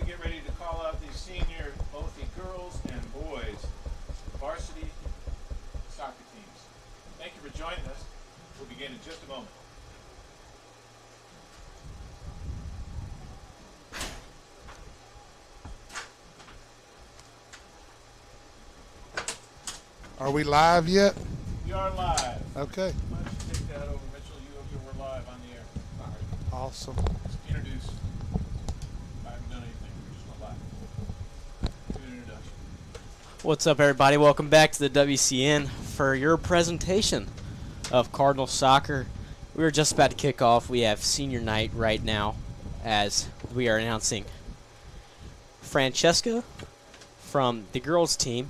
get ready to call out the senior, both the girls and boys, varsity soccer teams. Thank you for joining us. We'll begin in just a moment. Are we live yet? We are live. Okay. Why don't you take that over, Mitchell? We're live on the air. All right. Awesome. Just introduce. I haven't done anything. We're just live. Do an introduction. What's up, everybody? Welcome back to the WCN for your presentation of Cardinal soccer. We are just about to kick off. We have senior night right now as we are announcing Francesca from the girls team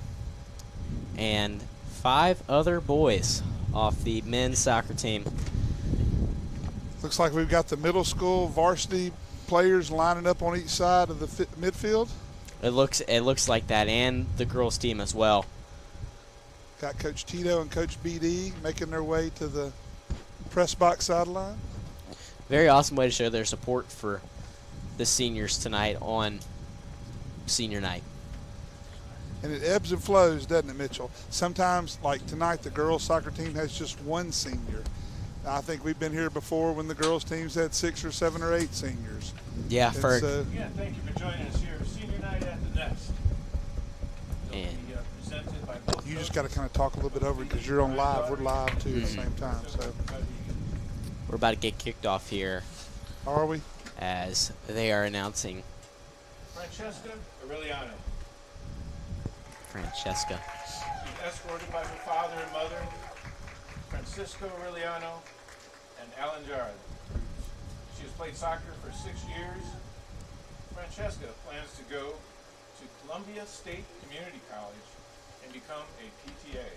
and 5 other boys off the men's soccer team. Looks like we've got the middle school varsity players lining up on each side of the midfield. It looks like that, and the girls team as well. Got Coach Tito and Coach BD making their way to the press box sideline. Very awesome way to show their support for the seniors tonight on senior night. And it ebbs and flows, doesn't it, Mitchell? Sometimes, like tonight, the girls soccer team has just one senior. I think we've been here before when the girls teams had 6 or 7 or 8 seniors. Yeah, And for so, Again, thank you for joining us here. Senior night at the Nest. It'll And- be presented by both you just coaches. got to kind of talk a little bit over because you're on live. We're live, too, at the same time. So, we're about to get kicked off here are we? as they are announcing Francesca Aureliano. Francesca. She's escorted by her father and mother, Francisco Aureliano and Alan Jarrett. She has played soccer for 6 years. Francesca plans to go to Columbia State Community College and become a PTA.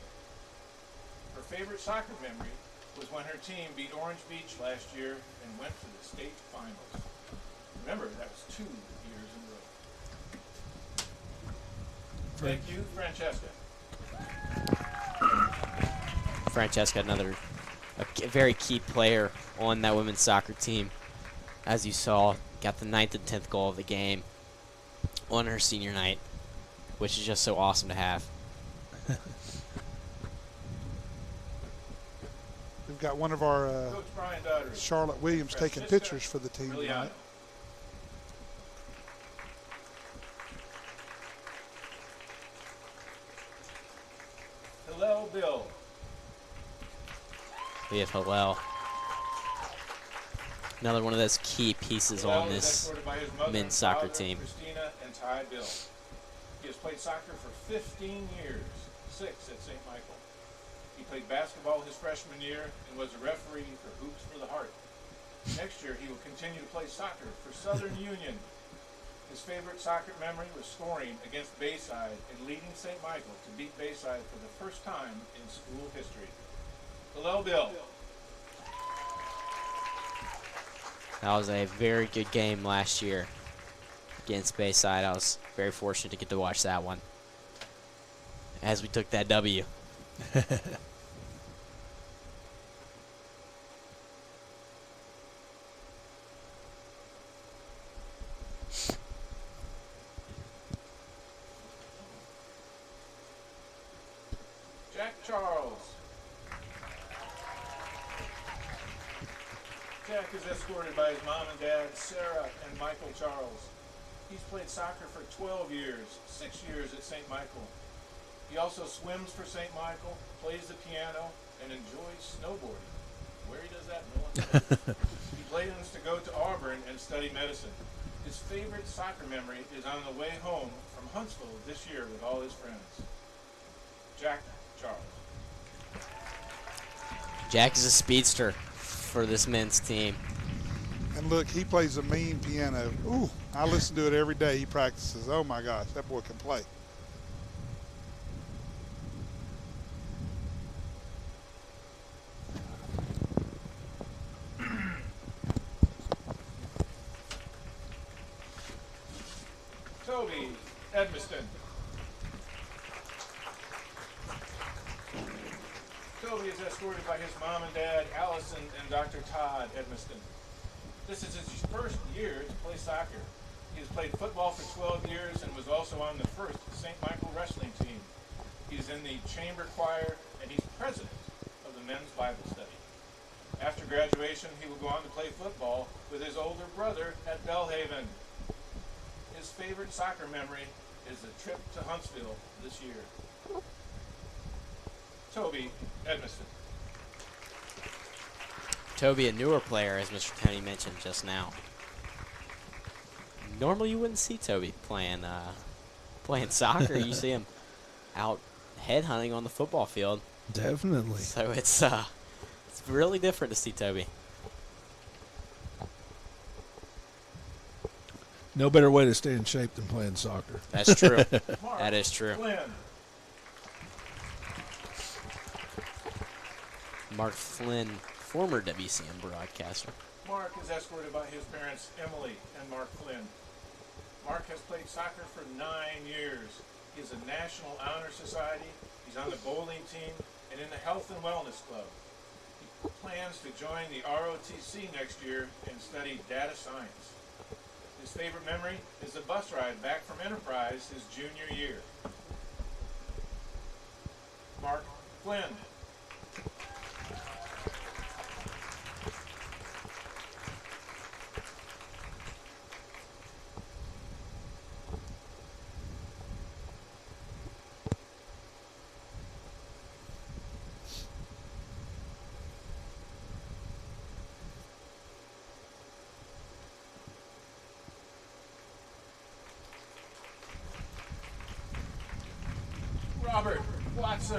Her favorite soccer memory was when her team beat Orange Beach last year and went to the state finals. Remember, that was 2 years in a row. Thank you, Francesca. Francesca, a very key player on that women's soccer team. As you saw, got the 9th and 10th goal of the game on her senior night, which is just so awesome to have. We've got one of our Coach Brian Daugherty. Charlotte Williams taking Francesca pictures for the team Aureliano. tonight. Hillel Bill. We have Hillel. Another one of those key pieces Hillel on is this escorted by his mother men's and soccer father, team. Christina and Ty Bill. He has played soccer for 15 years, 6 at St. Michael. He played basketball his freshman year and was a referee for Hoops for the Heart. Next year, he will continue to play soccer for Southern Union. His favorite soccer memory was scoring against Bayside and leading St. Michael to beat Bayside for the first time in school history. Hello, Bill. That was a very good game last year against Bayside. I was very fortunate to get to watch that one as we took that W. Jack Charles. Jack is escorted by his mom and dad, Sarah and Michael Charles. He's played soccer for 12 years, 6 years at St. Michael. He also swims for St. Michael, plays the piano, and enjoys snowboarding. Where he does that, no one knows. He plans to go to Auburn and study medicine. His favorite soccer memory is on the way home from Huntsville this year with all his friends. Jack Charles. Jack is a speedster for this men's team. And look, he plays a mean piano. Ooh, I listen to it every day. He practices. Oh my gosh, that boy can play. Toby Edmiston. Toby is escorted by his mom and dad, Allison and Dr. Todd Edmiston. This is his first year to play soccer. He He's played football for 12 years and was also on the first St. Michael wrestling team. He's in the chamber choir, and he's president of the men's Bible study. After graduation, he will go on to play football with his older brother at Belhaven. His favorite soccer memory is the trip to Huntsville this year. Toby Edmiston. Toby, a newer player, as Mr. Tony mentioned just now. Normally, you wouldn't see Toby playing soccer. You see him out headhunting on the football field. Definitely. So it's really different to see Toby. No better way to stay in shape than playing soccer. That's true. Mark That is true. Flynn. Mark Flynn, former WCN broadcaster. Mark is escorted by his parents, Emily and Mark Flynn. Mark has played soccer for 9 years. He is a National Honor Society. He's on the bowling team and in the Health and Wellness Club. He plans to join the ROTC next year and study data science. His favorite memory is the bus ride back from Enterprise his junior year. Mark Flynn. Robert Watson.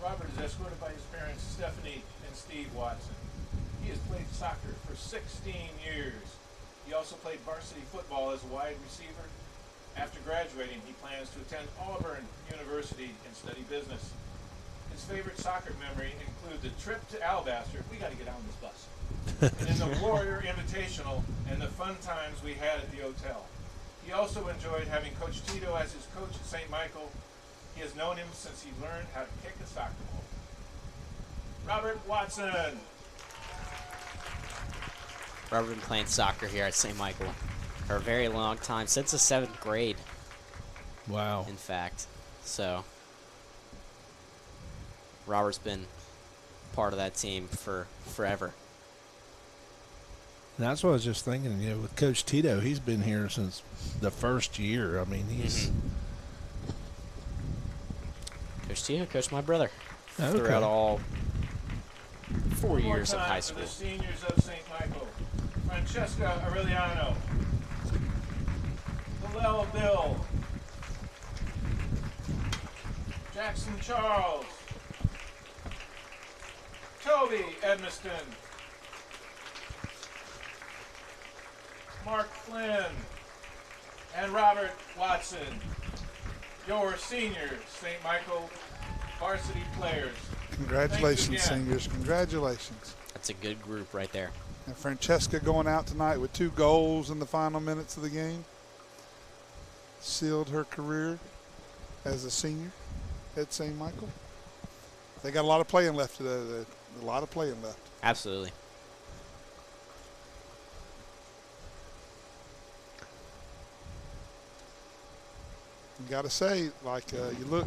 Robert is escorted by his parents, Stephanie and Steve Watson. He has played soccer for 16 years. He also played varsity football as a wide receiver. After graduating, he plans to attend Auburn University and study business. His favorite soccer memory include the trip to Alabaster. We got to get on this bus. And in the Warrior Invitational and the fun times we had at the hotel. He also enjoyed having Coach Tito as his coach at St. Michael. He has known him since he learned how to kick a soccer ball. Robert Watson. Robert been playing soccer here at St. Michael for a very long time, since the 7th grade, Wow. in fact. So Robert's been part of that team for forever. And that's what I was just thinking, with Coach Tito, he's been here since the first year. I mean, he's Coach Tito coached my brother Okay. throughout all 4 One more years of time high for school. the seniors of St. Michael. Francesca Aureliano. Hillel Bill. Jackson Charles. Toby Edmiston. Mark Flynn. And Robert Watson. Your senior St. Michael varsity players. Congratulations, Thanks again. seniors. Congratulations. That's a good group right there. And Francesca going out tonight with 2 goals in the final minutes of the game. Sealed her career as a senior at St. Michael. They got a lot of playing left today. A lot of playing left. Absolutely. You got to say, you look,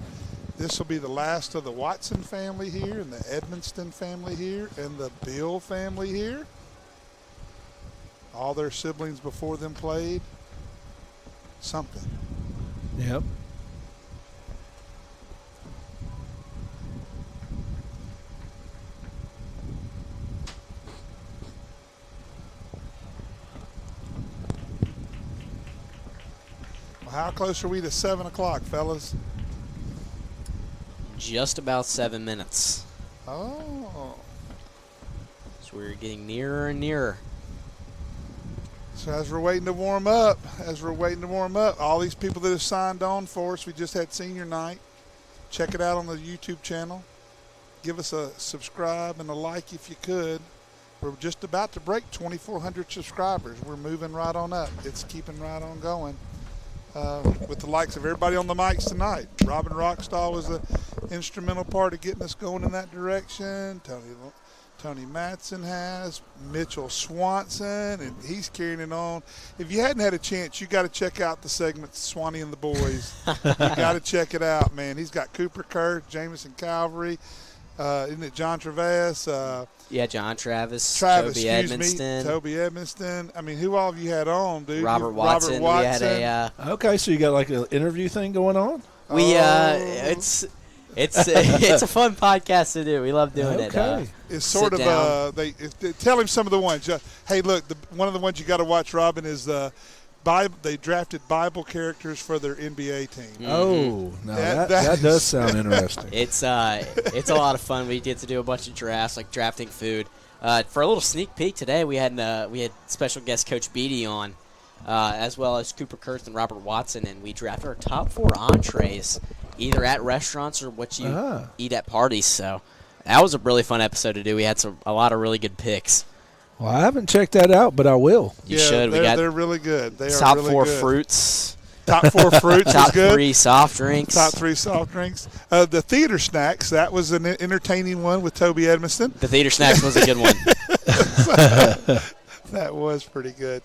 this will be the last of the Watson family here and the Edmonston family here and the Bill family here. All their siblings before them played. Something. Yep. Well, how close are we to 7 o'clock, fellas? Just about 7 minutes. Oh. So we're getting nearer and nearer. So as we're waiting to warm up, all these people that have signed on for us, we just had senior night. Check it out on the YouTube channel. Give us a subscribe and a like if you could. We're just about to break 2,400 subscribers. We're moving right on up. It's keeping right on going. With the likes of everybody on the mics tonight. Robin Rockstall was the instrumental part of getting us going in that direction. Tony Matson has, Mitchell Swanson, and he's carrying it on. If you hadn't had a chance, you got to check out the segment Swanee and the Boys. You got to check it out, man. He's got Cooper Kirk, Jameson Calvary, isn't it John Travis? John Travis, Toby Edmonston. Toby Edmonston. I mean, who all have you had on, dude? Robert Watson. We had a okay, so you got like an interview thing going on? It's a fun podcast to do. We love doing it. It's sort of tell him some of the ones. Hey, look, one of the ones you got to watch, Robin, is they drafted Bible characters for their NBA team. Mm-hmm. Oh, no, that does sound interesting. It's a lot of fun. We get to do a bunch of drafts, like drafting food. For a little sneak peek today, we had special guest Coach Beatty on, as well as Cooper Kurth and Robert Watson, and we drafted our top 4 entrees, either at restaurants or what you eat at parties. So that was a really fun episode to do. We had a lot of really good picks. Well, I haven't checked that out, but I will. You should. They're really good. They top are really 4 good. Fruits. Top 4 fruits top is good. 3 soft drinks. Top 3 soft drinks. The theater snacks, that was an entertaining one with Toby Edmonston. The theater snacks was a good one. That was pretty good.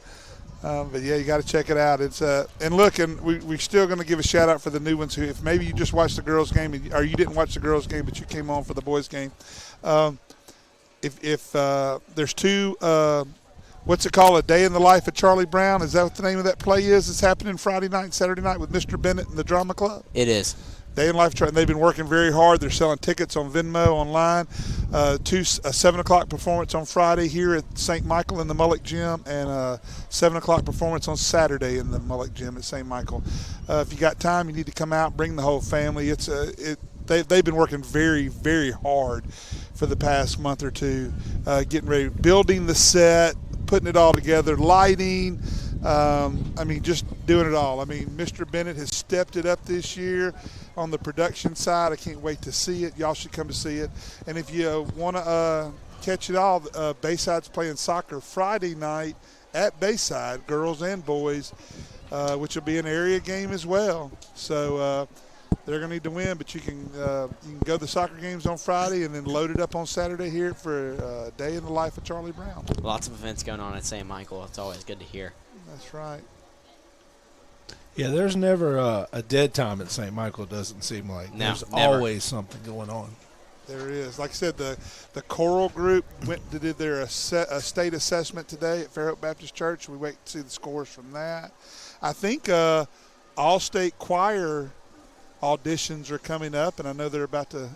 But yeah, you got to check it out. It's and look, and we're still going to give a shout out for the new ones who, if maybe you just watched the girls' game or you didn't watch the girls' game, but you came on for the boys' game. If there's 2, what's it called? A Day in the Life of Charlie Brown. Is that what the name of that play is? It's happening Friday night and Saturday night with Mr. Bennett and the Drama Club. It is. Day in the Life of Charlie. They've been working very hard. They're selling tickets on Venmo online. A 7 o'clock performance on Friday here at St. Michael in the Mullock Gym, and a 7 o'clock performance on Saturday in the Mullock Gym at St. Michael. If you got time, you need to come out, bring the whole family. They've been working very, very hard for the past month or two, getting ready, building the set, putting it all together, lighting. Just doing it all. Mr. Bennett has stepped it up this year on the production side. I can't wait to see it. Y'all should come to see it. And if you want to catch it all, Bayside's playing soccer Friday night at Bayside, girls and boys, which will be an area game as well. So they're going to need to win, but you can go to the soccer games on Friday and then load it up on Saturday here for a Day in the Life of Charlie Brown. Lots of events going on at St. Michael. It's always good to hear. That's right. Yeah, there's never a dead time at St. Michael, it doesn't seem like. No, there's never. Always something going on. There is. Like I said, the choral group did their state assessment today at Fairhope Baptist Church. We wait to see the scores from that. I think all-state choir auditions are coming up, and I know they're about to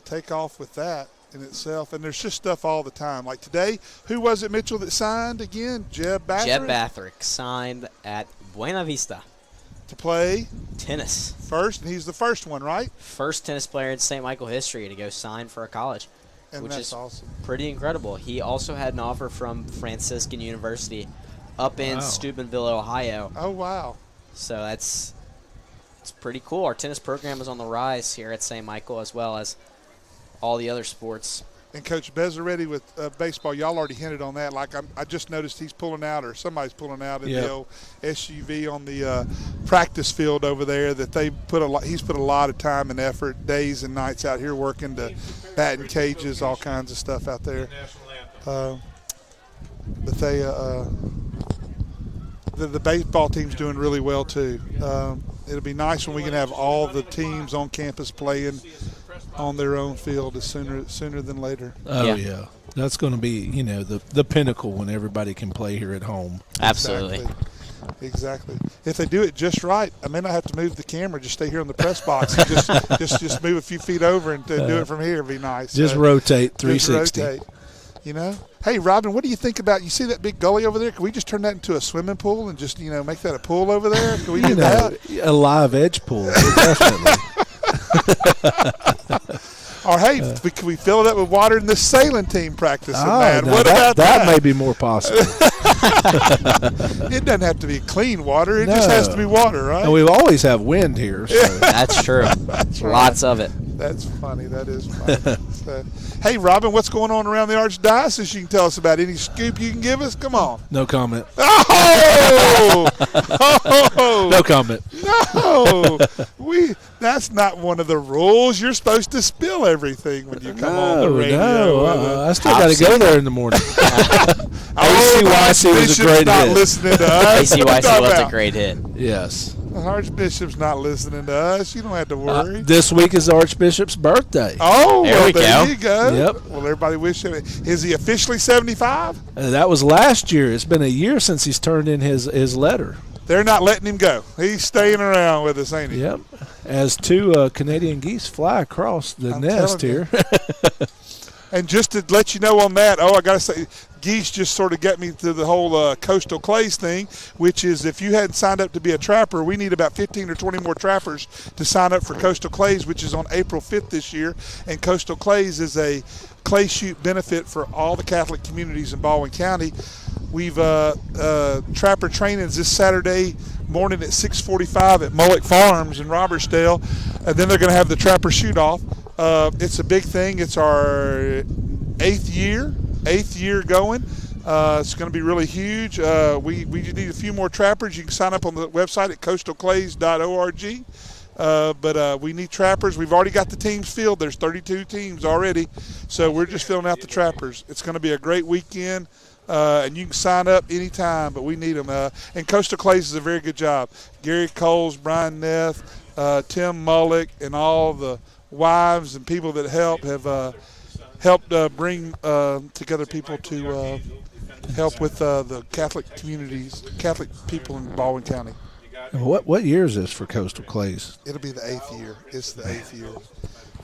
take off with that in itself. And there's just stuff all the time. Like today, who was it, Mitchell, that signed again? Jeb Bathrick? Jeb Bathrick signed at Buena Vista to play tennis. First, and he's the first one, right? First tennis player in St. Michael history to go sign for a college, and which is awesome. Pretty incredible. He also had an offer from Franciscan University up in Steubenville, Ohio. Oh, wow. So it's pretty cool. Our tennis program is on the rise here at St. Michael, as well as all the other sports. And Coach Bezzaretti with baseball, y'all already hinted on that. Like I just noticed he's pulling out, or somebody's pulling out in the old SUV on the practice field over there. That he's put a lot of time and effort, days and nights out here working to batting cages, all kinds of stuff out there. But they the baseball team's doing really well too. It'll be nice when we can have all the teams on campus playing on their own field sooner than later. Oh yeah. That's going to be, the pinnacle when everybody can play here at home. Absolutely. Exactly. If they do it just right, I may not have to move the camera. Just stay here in the press box. And just move a few feet over and do it from here. It'd be nice. Just rotate 360. Just rotate. Hey, Robin, what do you think about? You see that big gully over there? Can we just turn that into a swimming pool and just make that a pool over there? Can we do that? A live edge pool, definitely. Or hey, can we fill it up with water in the sailing team practicing? What about that? That may be more possible. It doesn't have to be clean water. It just has to be water, right? And we always have wind here. So. That's true. Lots of it. That's funny. That is funny. So, hey, Robin, what's going on around the Archdiocese you can tell us about? Any scoop you can give us? Come on. No comment. Oh! Oh! No comment. No! That's not one of the rules. You're supposed to spill everything when you come on the radio. No, I still got to go there in the morning. ACYC was a great not hit. listening to us. ACYC was a great hit. Yes. The Archbishop's not listening to us. You don't have to worry. This week is the Archbishop's birthday. Oh, There well, we there go. you go. Yep. Well, everybody wish him. Is he officially 75? That was last year. It's been a year since he's turned in his letter. They're not letting him go. He's staying around with us, ain't he? Yep. As two Canadian geese fly across the nest telling here. And just to let you know on that, I got to say, Geese just sort of got me to the whole Coastal Clays thing, which is if you hadn't signed up to be a trapper, we need about 15 or 20 more trappers to sign up for Coastal Clays, which is on April 5th this year. And Coastal Clays is a clay shoot benefit for all the Catholic communities in Baldwin County. We've trapper trainings this Saturday morning at 6:45 at Mullock Farms in Robertsdale, and then they're going to have the trapper shoot off. It's a big thing. It's our eighth year going. It's going to be really huge. We just need a few more trappers. You can sign up on the website at coastalclays.org. But we need trappers. We've already got the teams filled. There's 32 teams already, so we're just filling out the trappers. It's going to be a great weekend, and you can sign up anytime, but we need them. And Coastal Clays does a very good job. Gary Coles, Brian Neff, Tim Mullock, and all the wives and people that have helped bring together people to help with the Catholic communities, Catholic people in Baldwin County. What year is this for Coastal Clays? It'll be the 8th year. It's the 8th year.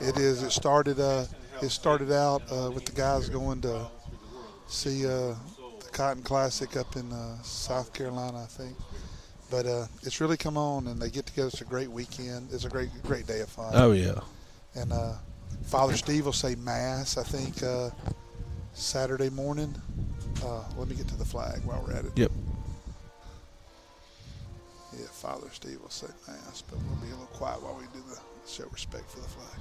It is. It started out with the guys going to see the Cotton Classic up in South Carolina, I think. But it's really come on, and they get together. It's a great weekend. It's a great day of fun. Oh, yeah. And Father Steve will say Mass, I think, Saturday morning. Let me get to the flag while we're at it. Yep. Yeah, Father Steve will say Mass, but we'll be a little quiet while we do the show respect for the flag.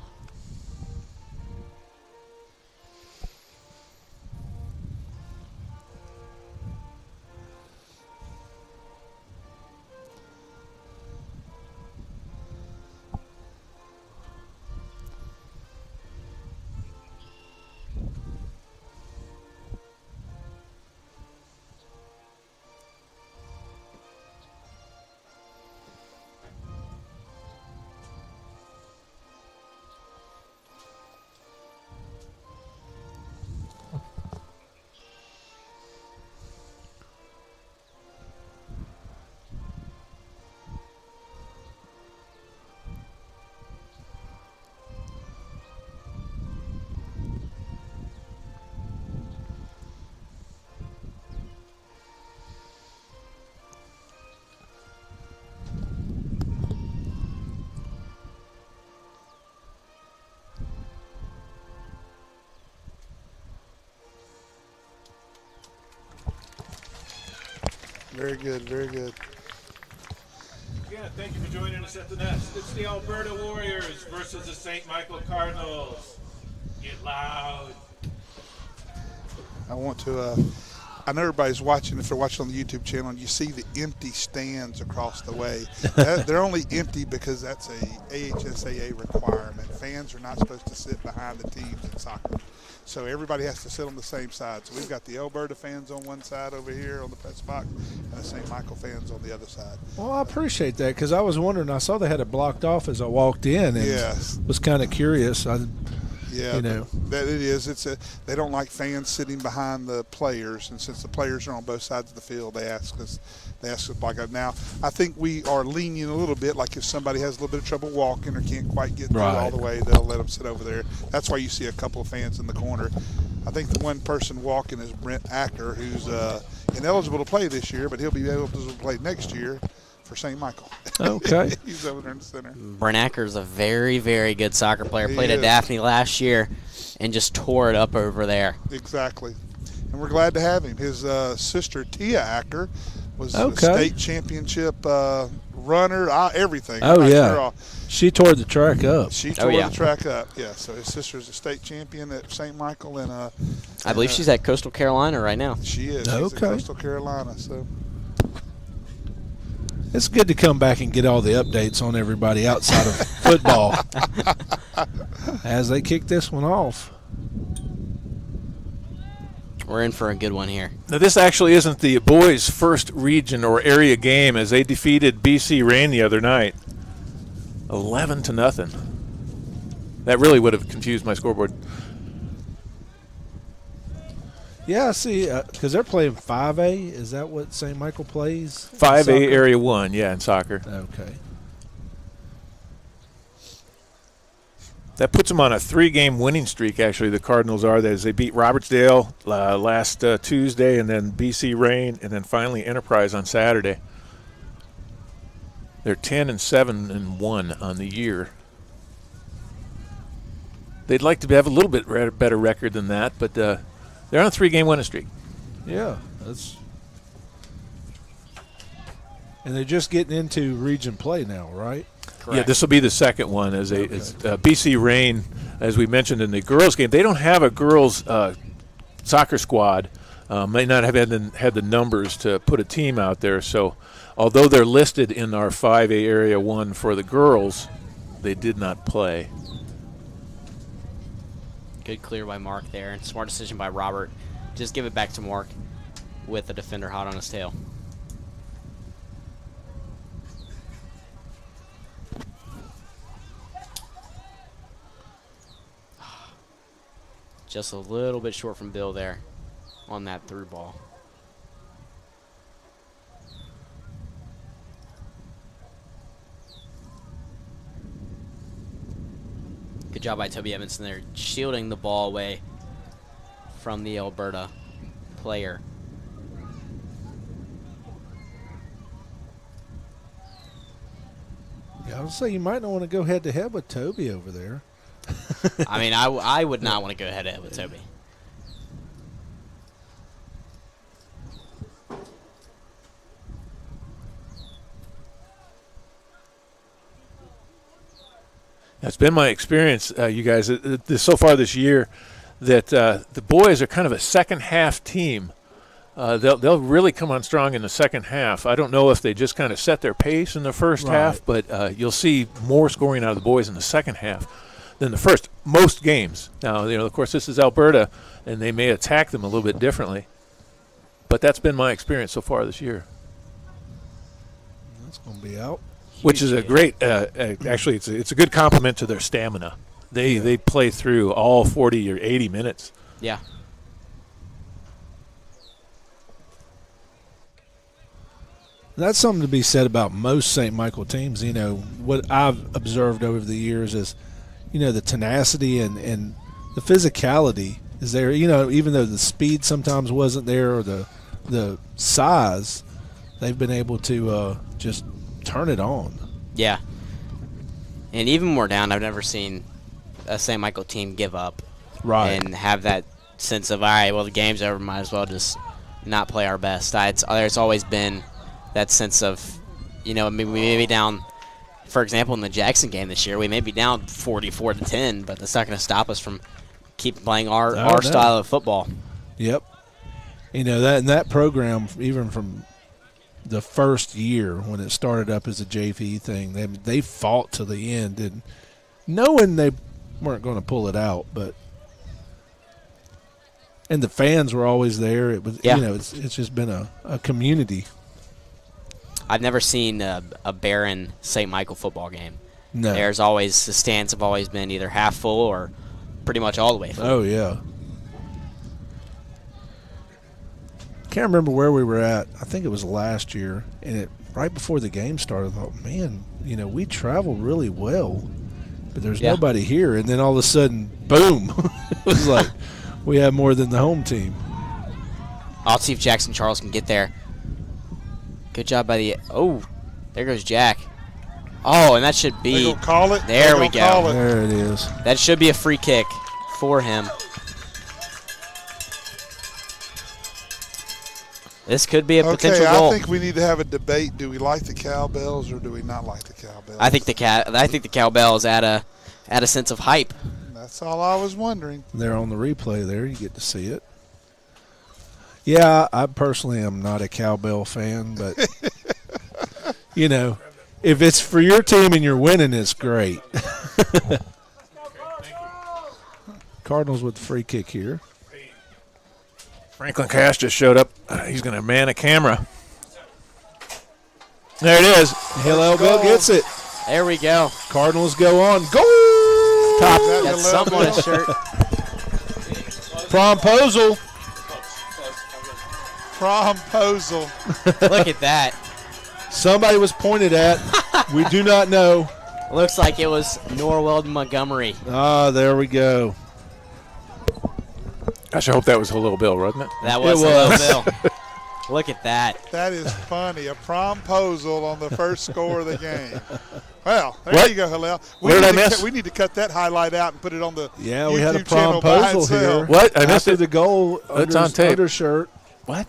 Very good, very good. Again, thank you for joining us at the Nest. It's the Alberta Warriors versus the St. Michael Cardinals. Get loud. I want to, I know everybody's watching. If they're watching on the YouTube channel, and you see the empty stands across the way. They're only empty because that's a AHSAA requirement. Fans are not supposed to sit behind the teams in soccer. So everybody has to sit on the same side. So we've got the Elberta fans on one side over here on the press box, and the St. Michael fans on the other side. Well, I appreciate that because I was wondering. I saw they had it blocked off as I walked in, and was kind of curious. Yeah, you know that it is. They don't like fans sitting behind the players, and since the players are on both sides of the field, they ask us like that. Now, I think we are lenient a little bit. Like if somebody has a little bit of trouble walking or can't quite get through all the way, they'll let them sit over there. That's why you see a couple of fans in the corner. I think the one person walking is Brent Acker, who's ineligible to play this year, but he'll be able to play next year for St. Michael. Okay. He's over there in the center. Brent Acker's a very, very good soccer player. He Played at is. Daphne last year and just tore it up over there. Exactly. And we're glad to have him. His sister, Tia Acker, was a state championship runner, everything. Oh, I'm not yeah. sure all. She tore the track up. She tore yeah. the track up, yeah. So his sister's a state champion at St. Michael. And I believe she's at Coastal Carolina right now. She is. She's Okay. at Coastal Carolina. So It's good to come back and get all the updates on everybody outside of football as they kick this one off. We're in for a good one here. Now, this actually isn't the boys' first region or area game, as they defeated BC Rain the other night, 11-0. That really would have confused my scoreboard. Yeah, I see, because they're playing 5A. Is that what St. Michael plays? 5A Soccer? Area 1, yeah, in soccer. Okay. That puts them on a 3-game winning streak, actually, the Cardinals are. As they beat Robertsdale last Tuesday, and then BC Rain, and then finally Enterprise on Saturday. They're 10-7-1 on the year. They'd like to have a little bit better record than that, but they're on a 3-game winning streak. Yeah, that's. And they're just getting into region play now, right? Yeah, Correct. this will be the second one. As BC Rain, as we mentioned in the girls' game, they don't have a girls' soccer squad. May not have had the numbers to put a team out there. So, although they're listed in our 5A Area 1 for the girls, they did not play. Good clear by Mark there, and smart decision by Robert. Just give it back to Mark with the defender hot on his tail. Just a little bit short from Bill there on that through ball. Good job by Toby Edmondson there, shielding the ball away from the Elberta player. Yeah, I would say you might not want to go head-to-head with Toby over there. I mean, I would not want to go head-to-head with Toby. That's been my experience, you guys, so far this year, that the boys are kind of a second-half team. They'll really come on strong in the second half. I don't know if they just kind of set their pace in the first half, but you'll see more scoring out of the boys in the second half than the first, most games. Now, of course, this is Alberta, and they may attack them a little bit differently. But that's been my experience so far this year. That's going to be out. Which is a great, actually, it's a good compliment to their stamina. They play through all 40 or 80 minutes. Yeah. That's something to be said about most St. Michael teams. What I've observed over the years is, the tenacity and the physicality is there. Even though the speed sometimes wasn't there or the size, they've been able to just turn it on. Yeah. And even more down, I've never seen a St. Michael team give up. Right. And have that sense of, all right, well, the game's over, might as well just not play our best. There's always been that sense of, we may be down, for example, in the Jackson game this year, we may be down 44-10, but that's not going to stop us from keep playing our style of football. Yep. That program, even from the first year when it started up as a JV thing, they fought to the end, and knowing they weren't going to pull it out, and the fans were always there. It was, it's just been a community. I've never seen a barren St. Michael football game. No. The stands have always been either half full or pretty much all the way full. Oh, yeah. Can't remember where we were at. I think it was last year, and right before the game started, I thought, man, we travel really well, but there's nobody here. And then all of a sudden, boom, it was like we have more than the home team. I'll see if Jackson Charles can get there. Good job by there goes Jack. Oh, and that should be. They gonna call it. There They we gonna call go. it. There it is. That should be a free kick for him. This could be a potential Okay, goal. I think we need to have a debate. Do we like the cowbells or do we not like the cowbells? I think the cowbells add a sense of hype. That's all I was wondering. They're on the replay there. You get to see it. Yeah, I personally am not a cowbell fan, but, if it's for your team and you're winning, it's great. Cardinals with the free kick here. Franklin Cash just showed up. He's going to man a camera. There it is. Hillel gets it. There we go. Cardinals go on. Goal! Top. That Got something on his shirt. Promposal. Promposal. Look at that. Somebody was pointed at. We do not know. Looks like it was Norwell Montgomery. Ah, there we go. Gosh, I hope that was Hello Bill, wasn't it? That was It was. Hello Bill. Look at that. That is funny. A promposal on the first score of the game. Well, there What? you go, Hillel. What did I miss? We need to cut that highlight out and put it on the Yeah, we had a YouTube channel by promposal itself. here. What? I missed After it. the goal, It's on tape. undershirt. What?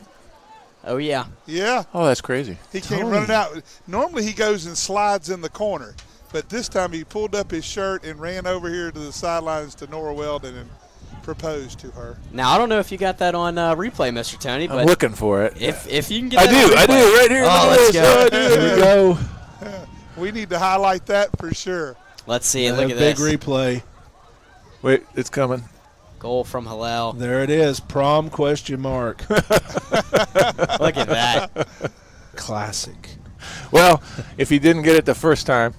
Oh, yeah. Yeah, Oh, that's crazy. he came Tony. running out. Normally he goes and slides in the corner, but this time he pulled up his shirt and ran over here to the sidelines to Nora Weldon and proposed to her. Now, I don't know if you got that on replay, Mr. Tony, I'm but looking for it. if you can get I that do. on I do. replay- Right here. Oh, Look let's at go. this. Here we go. We need to highlight that for sure. Let's see it. A Look at big this. replay. Wait, it's coming. Goal from Hillel. There it is. Prom question mark. Look at that. Classic. Well, if he didn't get it the first time,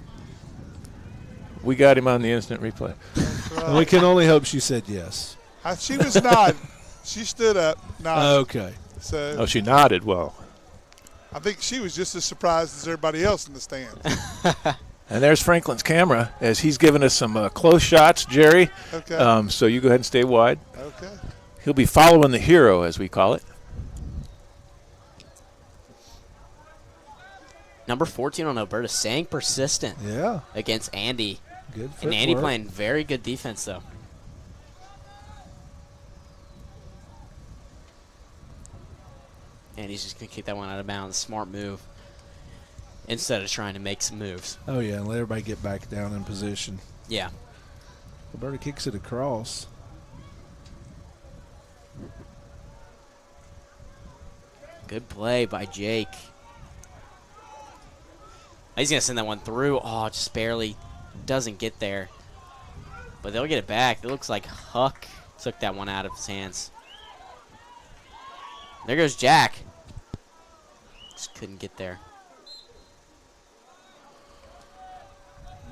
we got him on the instant replay. And we can only hope she said yes. She was nodding. She stood up, nodded. Okay. So Oh, she nodded. Well, I think she was just as surprised as everybody else in the stands. and there's Franklin's camera as he's giving us some close shots, Jerry. Okay. So you go ahead and stay wide. Okay. He'll be following the hero, as we call it. Number 14 on Elberta, staying persistent Yeah. against Andy. Good And Andy footwork. playing very good defense, though. And he's just going to kick that one out of bounds. Smart move. Instead of trying to make some moves. Oh, yeah, and let everybody get back down in position. Yeah. Alberta kicks it across. Good play by Jake. He's going to send that one through. Oh, just barely doesn't get there. But they'll get it back. It looks like Huck took that one out of his hands. There goes Jack. Just couldn't get there.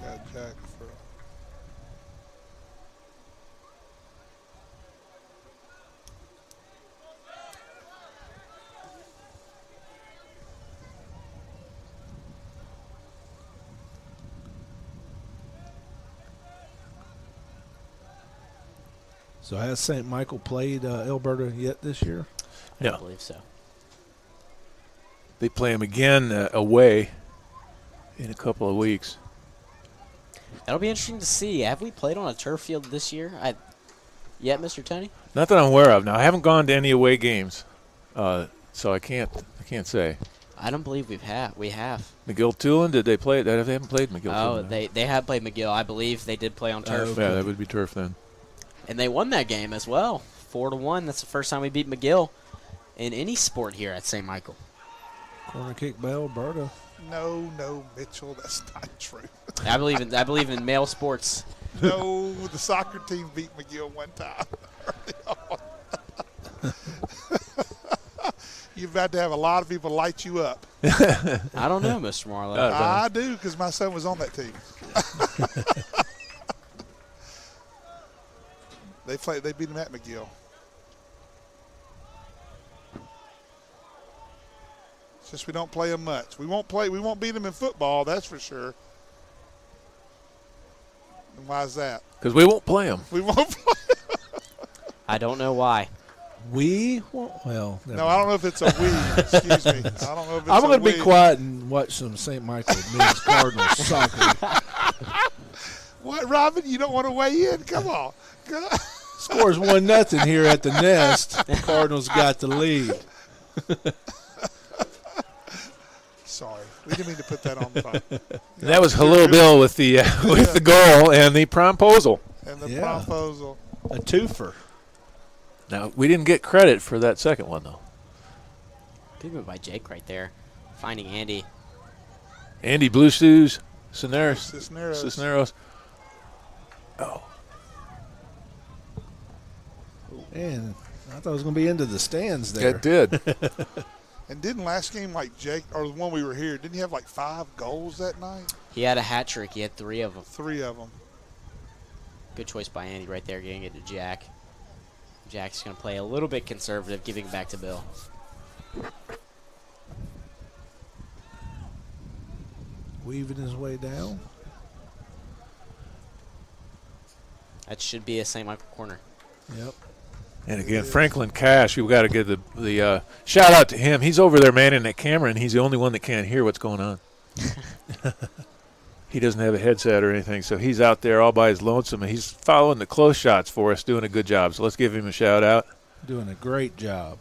Got Jack for. So has St. Michael played Elberta yet this year? I No. don't believe so. They play him again away in a couple of weeks. That'll be interesting to see. Have we played on a turf field this year? Yet, Mr. Tony? Not that I'm aware of. Now, I haven't gone to any away games, so I can't say. I don't believe we have. McGill-Tulane, did they play? They haven't played Oh, McGill-Tulane. they have played McGill. I believe they did play on turf. okay. Yeah, that would be turf then. And they won that game as well. 4-1. That's the first time we beat McGill in any sport here at St. Michael. Corner kick by Elberta. No, Mitchell, that's not true. I believe in male sports. No, the soccer team beat McGill one time. You've got to have a lot of people light you up. I don't know, Mr. Marlowe. I do, because my son was on that team. They beat him at McGill. It's just we don't play them much. We won't beat them in football, that's for sure. And why is that? Because we won't play them. We won't play. I don't know why. We won't. Well, never No, I mind. don't know if it's a we. Excuse me. I don't know if it's I'm a going to be we. quiet and watch some St. Michael men's Cardinals soccer. What, Robin? You don't want to weigh in? Come on. Scores 1-0 here at the Nest. The Cardinals got the lead. Sorry, we didn't mean to put that on the phone. And that was Hello Bill with the with the goal and the promposal. And the Yeah. proposal. A twofer. Now we didn't get credit for that second one though. Good move by Jake right there, finding Andy. Andy Blue Shoes, Cisneros. Cisneros. Oh, And I thought it was going to be into the stands there. it did. And didn't last game like Jake, or the one we were here, didn't he have like 5 goals that night? He had a hat trick. He had 3 of them. 3 of them. Good choice by Andy right there, getting it to Jack. Jack's going to play a little bit conservative, giving it back to Bill. Weaving his way down. That should be a St. Michael corner. Yep. And again, Franklin Cash, you've got to give the shout out to him. He's over there manning that camera, and he's the only one that can't hear what's going on. He doesn't have a headset or anything, so he's out there all by his lonesome, and he's following the close shots for us, doing a good job. So let's give him a shout out. Doing a great job.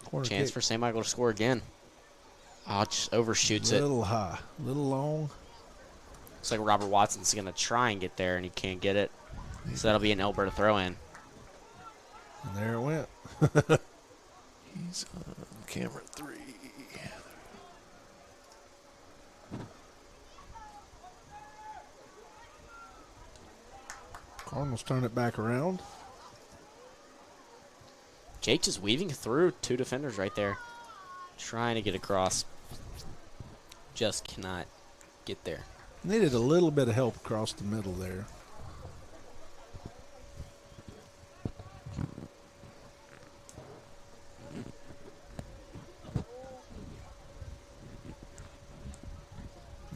Corner Chance kick. for St. Michael to score again. Oh, just overshoots it. Little high, little long. Looks like Robert Watson's going to try and get there, and he can't get it. So that'll be an Elberta throw-in. And there it went. He's on camera 3. Cardinals turn it back around. Jake just weaving through 2 defenders right there. Trying to get across. Just cannot get there. Needed a little bit of help across the middle there.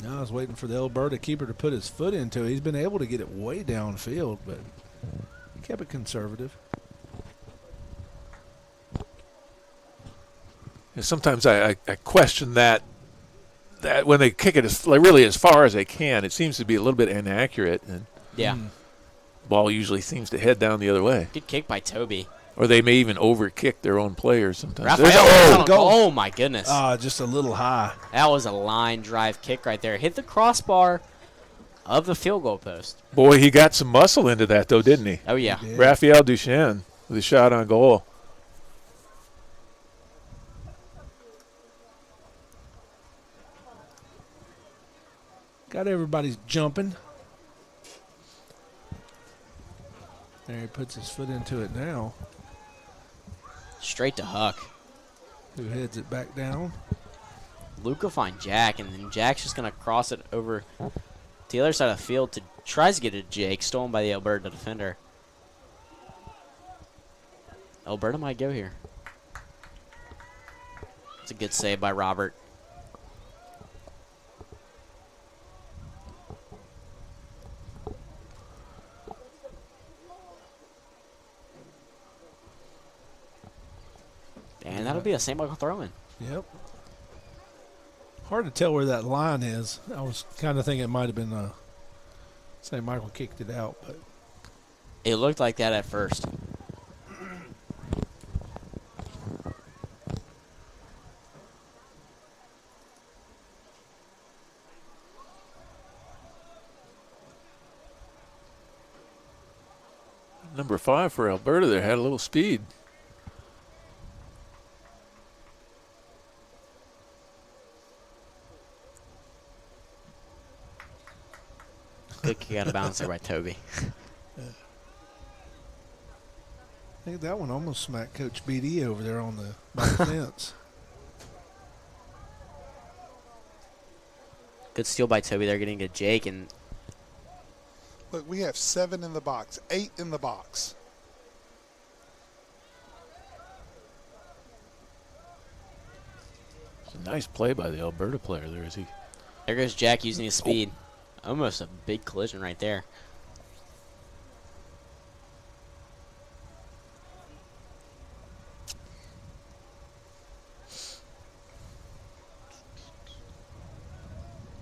Now I was waiting for the Elberta keeper to put his foot into it. He's been able to get it way downfield, but he kept it conservative. And sometimes I question that when they kick it really as far as they can, it seems to be a little bit inaccurate, and Yeah. ball usually seems to head down the other way. Good kick by Toby. Or they may even overkick their own players sometimes. Raphael, There's- oh my goodness. Just a little high. That was a line drive kick right there. Hit the crossbar of the field goal post. boy, he got some muscle into that, though, didn't he? Oh, yeah. He did. Raphael Duchesne with a shot on goal. Got everybody jumping. There he puts his foot into it now. Straight to Huck. Who heads it back down? Luke will find Jack, and then Jack's just going to cross it over to the other side of the field to tries to get it to Jake, stolen by the Elberta defender. Elberta might go here. It's a good save by Robert. And that'll be a St. Michael throw-in. Yep. Hard to tell where that line is. I was kind of thinking it might have been St. Michael kicked it out, but It looked like that at first. Number 5 for Alberta there had a little speed. Good kick out of bounds there by Toby. I think that one almost smacked Coach BD over there on the by the fence. Good steal by Toby there, getting to Jake, and Look, we have 7 in the box, 8 in the box. It's a nice play by the Alberta player there. Is he? there goes Jack using his speed. Almost a big collision right there.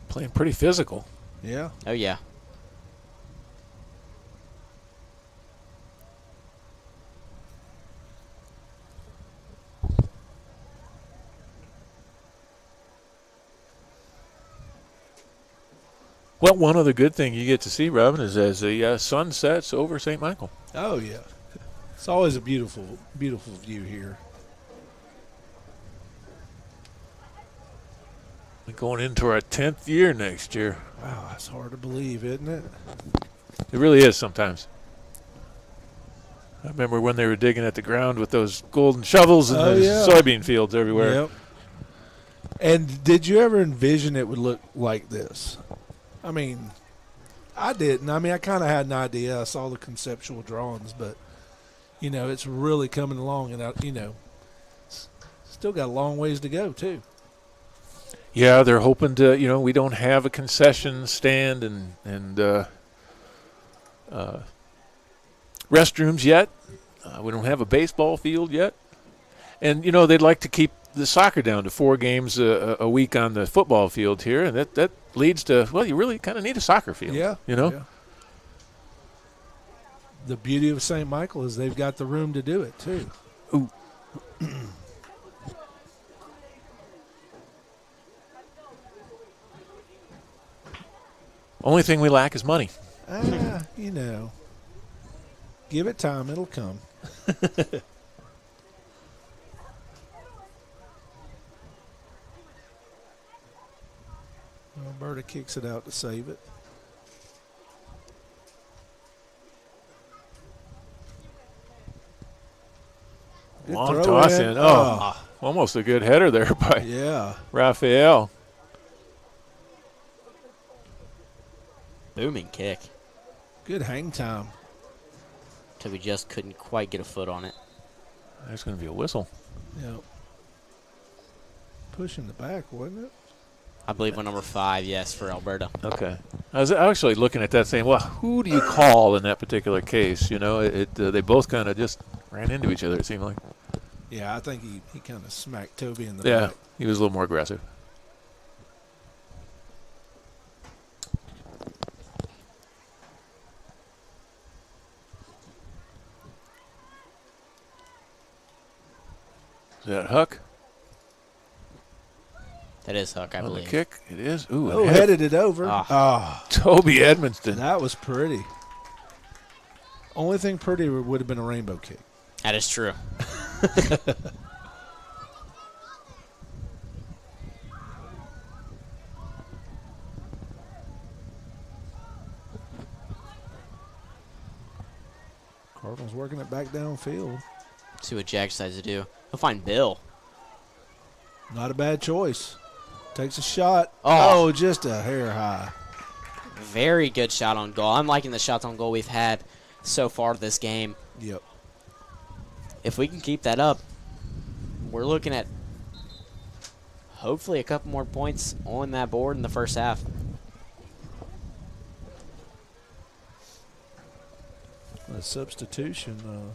Playing pretty physical. Yeah. Oh, yeah. Well, one other good thing you get to see, Robin, is as the sun sets over St. Michael. Oh, yeah. It's always a beautiful, beautiful view here. We're going into our 10th year next year. Wow, that's hard to believe, isn't it? It really is sometimes. I remember when they were digging at the ground with those golden shovels and soybean fields everywhere. Yep. And did you ever envision it would look like this? I mean, I didn't. I mean, I kind of had an idea. I saw the conceptual drawings, but, you know, it's really coming along. And, you know, still got a long ways to go, too. Yeah, they're hoping to, you know, we don't have a concession stand and restrooms yet. We don't have a baseball field yet. And, you know, they'd like to keep the soccer down to 4 games a week on the football field here. And that leads to, well, you really kind of need a soccer field. Yeah. You know? Yeah. The beauty of St. Michael is they've got the room to do it, too. Ooh. Only thing we lack is money. You know, give it time, it'll come. Alberta kicks it out to save it. Good Long throw toss in. in. Oh, almost a good header there by Raphael. Booming kick. Good hang time. Till we just couldn't quite get a foot on it. There's going to be a whistle. Yep. Pushing the back, wasn't it? I believe on number 5, yes, for Elberta. Okay. I was actually looking at that saying, well, who do you call in that particular case? You know, they both kind of just ran into each other, it seemed like. Yeah, I think he kind of smacked Toby in the back. He was a little more aggressive. Is that Huck? That is Huck, I On believe. the kick, it is. Ooh, Oh, headed it over. Toby Edmonston. That was pretty. Only thing pretty would have been a rainbow kick. That is true. Cardinals working it back downfield. See what Jack decides to do. He'll find Bill. Not a bad choice. Takes a shot. Oh. Oh, just a hair high. Very good shot on goal. I'm liking the shots on goal we've had so far this game. Yep. If we can keep that up, we're looking at hopefully a couple more points on that board in the first half. A substitution.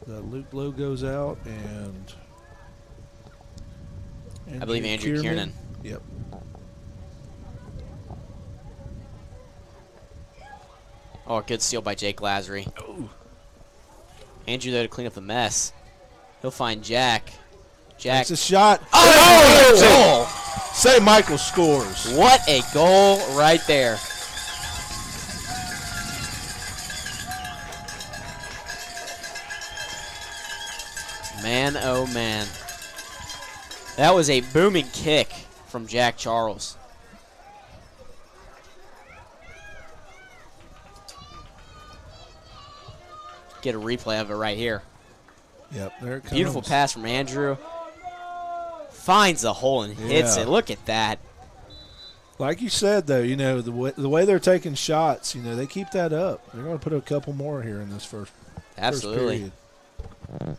That Luke Lowe goes out, and I believe Andrew Kiernan. Yep. Oh, a good steal by Jake Lazary. Ooh. Andrew there to clean up the mess. He'll find Jack. Jack. It's a shot. Oh, St. Michael scores. what a goal right there. Man, oh man. That was a booming kick from Jack Charles. Get a replay of it right here. Yep, there it comes. Beautiful pass from Andrew. Finds the hole and hits Yeah. it. Look at that. Like you said, though, you know, the way they're taking shots, you know, they keep that up. They're going to put a couple more here in this first Absolutely. period.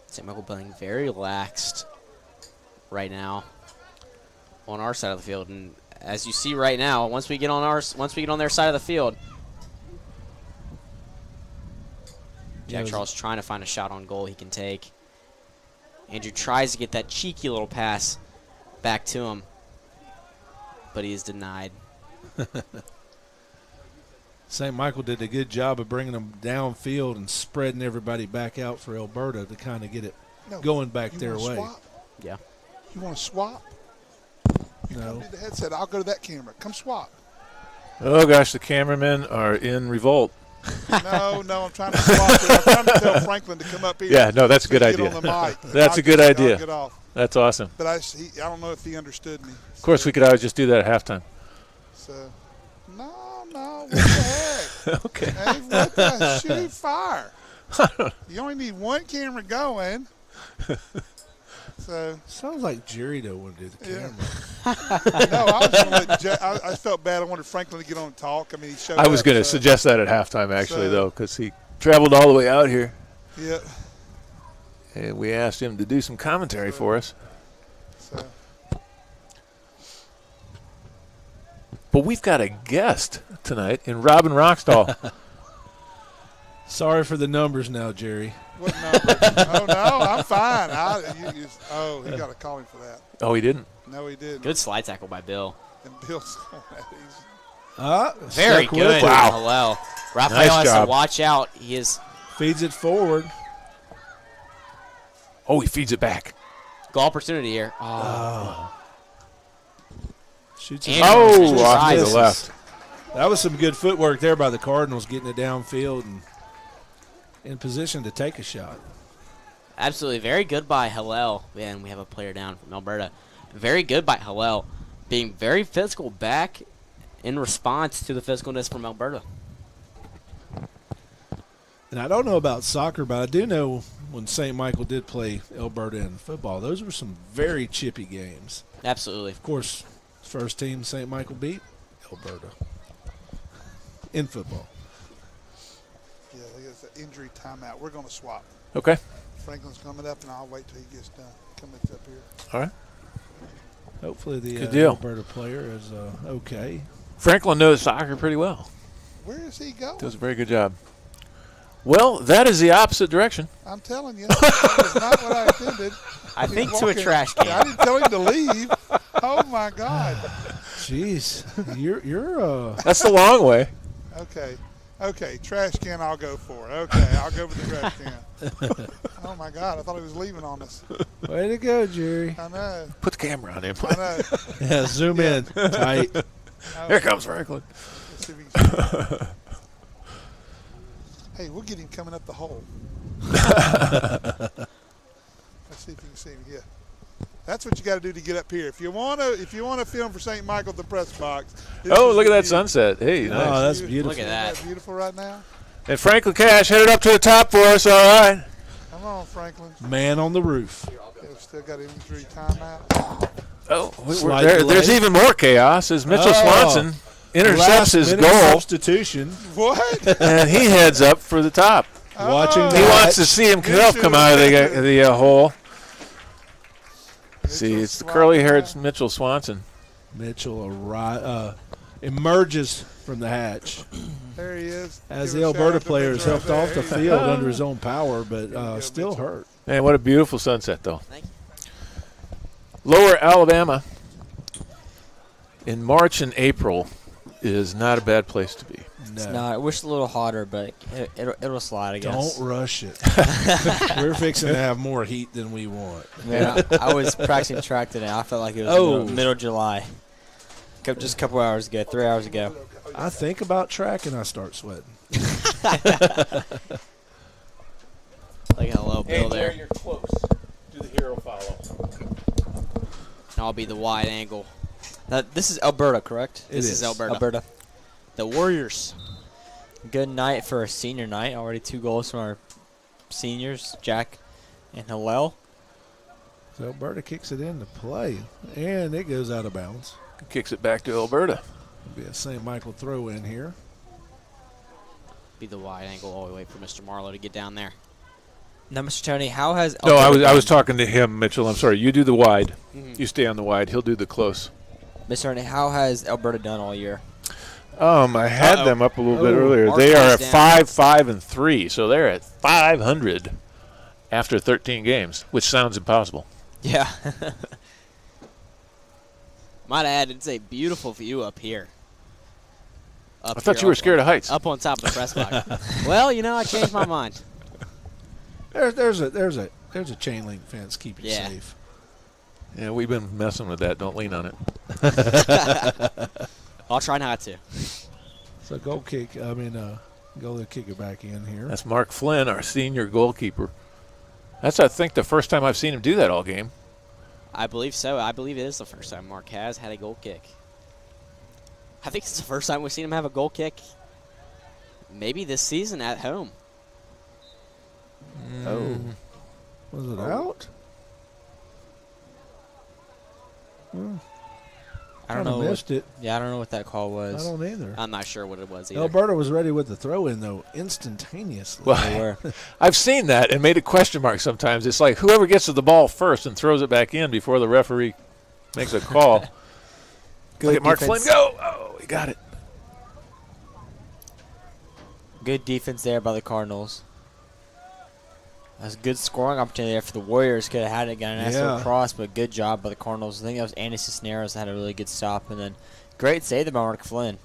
St. Michael playing very relaxed right now on our side of the field, and as you see right now, once we get on their side of the field, Jack Charles trying to find a shot on goal he can take. Andrew tries to get that cheeky little pass back to him, but he is denied. St. Michael did a good job of bringing them downfield and spreading everybody back out for Elberta to kind of get it going back You their wanna way. Swap? Yeah. You want to swap? You No. come to the headset. I'll go to that camera. Come swap. Oh, gosh, the cameramen are in revolt. No, I'm trying to swap it. I'm trying to tell Franklin to come up here. Yeah, no, that's a so good he idea. Get on the mic. That's a good I'll idea. get off. That's awesome. But I don't know if he understood me. Of course, we could always just do that at halftime. So, no, what the heck? Okay. Hey, what the shoot fire? You only need one camera going. So Sounds like Jerry don't want to do the Yeah. camera. no, I was going to let. I felt bad. I wanted Franklin to get on and talk. I mean, he showed. I was up, going to so, suggest that at halftime, actually, So- though, because he traveled all the way out here, Yeah. and we asked him to do some commentary for us. So But we've got a guest tonight in Robin Rockstall. Sorry for the numbers now, Jerry. what number? Oh no, I'm fine. He got to call him for that. Oh, he didn't? No, he didn't. Good slide tackle by Bill. And Bill's going at it. Very Stuck with good. it. Wow. Hello. Raphael Nice has job. to watch out. He is Feeds it forward. Oh, he feeds it back. goal opportunity here. Oh. Shoots And- it. Oh, off to the Misses. left. That was some good footwork there by the Cardinals, getting it downfield and in position to take a shot. Absolutely. Very good by Hillel. And we have a player down from Alberta. Very good by Hillel. Being very physical back in response to the physicalness from Alberta. And I don't know about soccer, but I do know when St. Michael did play Elberta in football, those were some very chippy games. Absolutely. Of course, first team St. Michael beat Elberta in football. Yeah, there's an injury timeout. We're going to swap. Okay. Franklin's coming up, and I'll wait till he gets done. Coming up here. All right. Hopefully the Good deal. Elberta player is okay. Franklin knows soccer pretty well. Where is he going? Does a very good job. Well, that is the opposite direction. I'm telling you, that's not what I intended. I He's think to a walking- trash Yeah, I can. didn't tell him to leave. Oh my God. Jeez, you're That's the long way. Okay, trash can I'll go for. Okay, I'll go for the trash can. Oh my God, I thought he was leaving on us. way to go, Jerry. I know. Put the camera on him. I know. Yeah, zoom in tight. Here comes Franklin. Let's see if we can see him. Hey, we'll get him coming up the hole. Let's see if you can see him. Yeah. That's what you got to do to get up here. If you want to film for St. Michael at the press box. this Oh, is look at the that view. sunset. Hey, Oh, nice. that's beautiful. Look at Isn't that. beautiful right now? And Franklin Cash headed up to the top for us. All right. Come on, Franklin. Man on the roof. Yeah, we've still got injury timeout. Oh, Slight there's delay. even more chaos as Mitchell Oh. Swanson intercepts his Last-minute goal, substitution. What? and he heads up for the top. Watching Oh. He that. wants to see himself come out of the hole. See, it's the curly-haired Mitchell Swanson. Mitchell emerges from the hatch There he is. as Give the a shout out Alberta to player is Mitchell helped right off the there. field under his own power, but go, still Mitchell. hurt. Man, what a beautiful sunset, though. Thank you. Lower Alabama in March and April is not a bad place to be. No, No, I wish a little hotter, but it'll slide, I guess. don't rush it. We're fixing to have more heat than we want. Man, I was practicing track today. I felt like it was Oh. middle of July. Just a couple hours ago, 3 hours ago. I think about track and I start sweating. Like a little Bill there. you're close. Do the hero follow. And I'll be the wide angle. Now, this is Alberta, correct? It This is. is Alberta. Alberta. The Warriors. Good night for a senior night. Already 2 goals from our seniors, Jack and Hillel. So Alberta kicks it into play, and it goes out of bounds. Kicks it back to Elberta. Be a St. Michael throw in here. Be the wide angle all the way for Mr. Marlowe to get down there. Now, Mr. Tony, how has No, I Alberta was done? talking to him, Mitchell. I'm sorry. You do the wide. You stay on the wide. He'll do the close. Mr. Tony, how has Alberta done all year? I had them up a little bit earlier. Mark They are goes at down. 5-5-3, so they're at 500 after 13 games, which sounds impossible. Yeah. Might add, it's a beautiful view up here. I thought you were scared of heights. Up on top of the press box. Well, I changed my mind. There's a chain link fence. Keep you safe. Yeah, we've been messing with that. Don't lean on it. I'll try not to. So goalie kick it back in here. That's Mark Flynn, our senior goalkeeper. That's, I think, the first time I've seen him do that all game. I believe so. I believe it is the first time Mark has had a goal kick. I think it's the first time we've seen him have a goal kick maybe this season at home. Oh. Was it out? I don't know. Missed it. Yeah, I don't know what that call was. I don't either. I'm not sure what it was either. Alberta was ready with the throw-in, though, instantaneously. Well, I've seen that and made a question mark sometimes. It's like whoever gets to the ball first and throws it back in before the referee makes a call. Look at Mark Flynn go. Oh, he got it. Good defense there by the Cardinals. That's a good scoring opportunity there for the Warriors. Could have had it, got a nice little cross, but good job by the Cardinals. I think that was Andy Cisneros that had a really good stop. And then great save by Mark Flynn.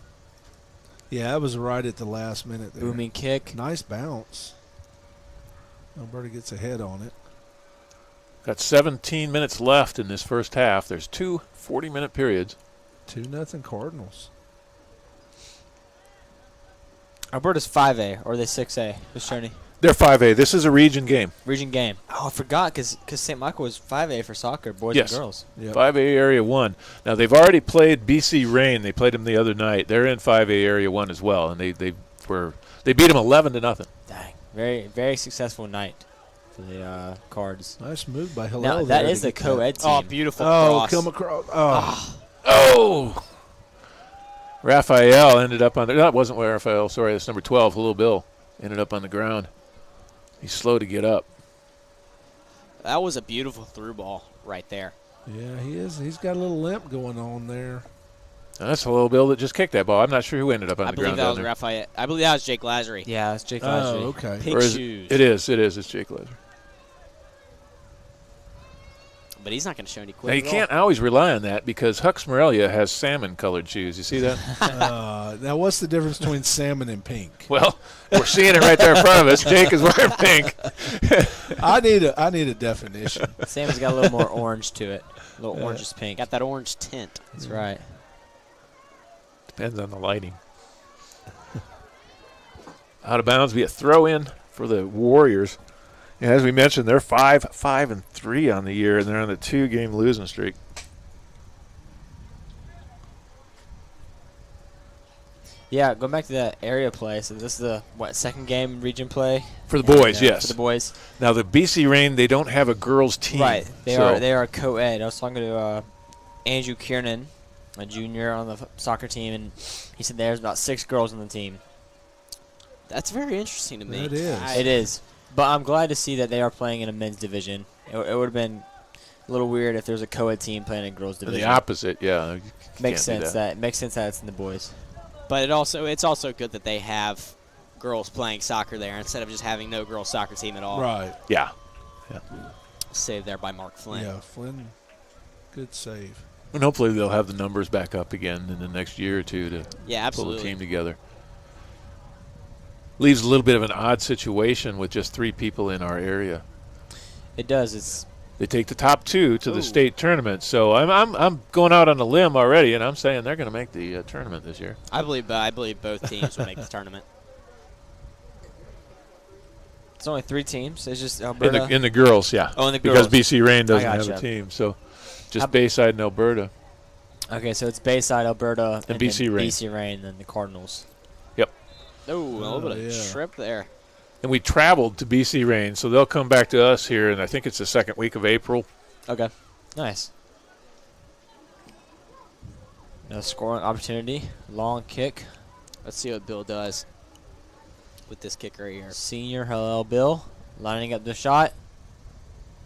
Yeah, that was right at the last minute there. Booming kick. Nice bounce. Alberta gets ahead on it. Got 17 minutes left in this first half. There's 2 40-minute periods. 2-0 Cardinals. Alberta's 5A, or are they 6A? Miss Tony? They're 5A. This is a region game. Region game. Oh, I forgot because St. Michael was 5A for soccer, boys and girls. Yep. 5A Area 1. Now, they've already played BC Rain. They played them the other night. They're in 5A Area 1 as well, and they beat them 11-0. Dang. Very, very successful night for the Cards. Nice move by Hillel. Now, that is the co-ed team. Oh, beautiful cross. Come across. Oh! Raphael ended up on the – that wasn't Raphael. Sorry, that's number 12, Little Bill. Ended up on the ground. He's slow to get up. That was a beautiful through ball right there. Yeah, he is. He's got a little limp going on there. Now, that's a Little Bill that just kicked that ball. I'm not sure who ended up on the ground. I believe that was Raphael. I believe that was Jake Lazary. Yeah, it's Jake Lazary. Oh, okay. Pink shoes. It is. It's Jake Lazary. But he's not going to show any quick. Now, you can't always rely on that because Hux Morelia has salmon-colored shoes. You see that? Now, what's the difference between salmon and pink? Well, we're seeing it right there in front of us. Jake is wearing pink. I need a definition. Salmon's got a little more orange to it. A little orange is pink. Got that orange tint. That's right. Depends on the lighting. Out of bounds, be a throw-in for the Warriors. Yeah, as we mentioned, they're 5-5-3 on the year, and they're on a 2-game losing streak. Yeah, going back to that area play. So this is the second game region play For the boys, yes. For the boys, Now the BC Rain, they don't have a girls team. right? They are co-ed. I was talking to Andrew Kiernan, a junior on the soccer team, and he said there's about 6 girls on the team. That's very interesting to me. It is. It is, but I'm glad to see that they are playing in a men's division. It would have been a little weird if there was a co-ed team playing in girls division. The opposite, yeah. Makes sense that it's in the boys. But it's also good that they have girls playing soccer there instead of just having no girls soccer team at all. Right. Yeah. Saved there by Mark Flynn. Yeah, Flynn, good save. And hopefully they'll have the numbers back up again in the next year or two to Yeah, pull absolutely. the team together. Leaves a little bit of an odd situation with just 3 people in our area. It does. They take the top 2 to the state tournament, so I'm going out on a limb already, and I'm saying they're going to make the tournament this year. I believe both teams will make the tournament. It's only 3 teams. It's just Alberta. In the girls, yeah. Oh, in the because girls. BC Rain doesn't have gotcha. a team, so just Bayside and Alberta. Okay, so it's Bayside, Alberta, And BC Rain. BC Rain, and then the Cardinals. Oh, a little bit of yeah. trip there. And we traveled to BC Rain, so they'll come back to us here, and I think it's the second week of April. Okay, nice. No scoring opportunity. Long kick. Let's see what Bill does with this kick right here. Senior, hello, Bill. Lining up the shot.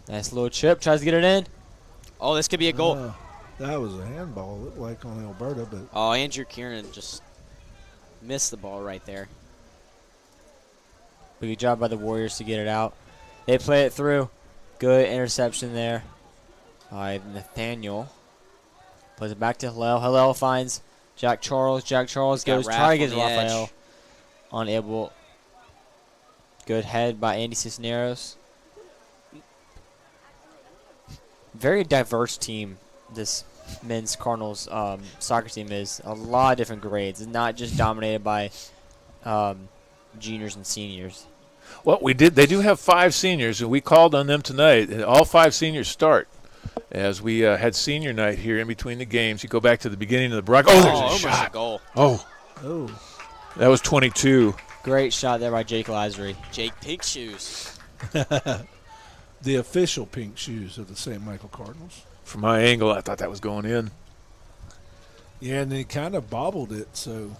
Nice little chip. Tries to get it in. Oh, this could be a goal. That was a handball, looked like on Alberta, but Oh, Andrew Kiernan just missed the ball right there. Good job by the Warriors to get it out. They play it through. Good interception there by Nathaniel. Plays it back to Hillel. Hillel finds Jack Charles. Jack Charles Got goes Raph trying to on get the edge. Raphael. Unable. Good head by Andy Cisneros. Very diverse team, this men's Cardinals soccer team is. A lot of different grades. It's not just dominated by juniors and seniors. Well, they do have 5 seniors, and we called on them tonight. And all 5 seniors start. As we had senior night here in between the games. You go back to the beginning of the broadcast. Oh, there's a almost shot. a goal. Oh, that was 22. Great shot there by Jake Lazery. Jake Pink Shoes. The official pink shoes of the St. Michael Cardinals. From my angle, I thought that was going in. Yeah, and they kind of bobbled it, so.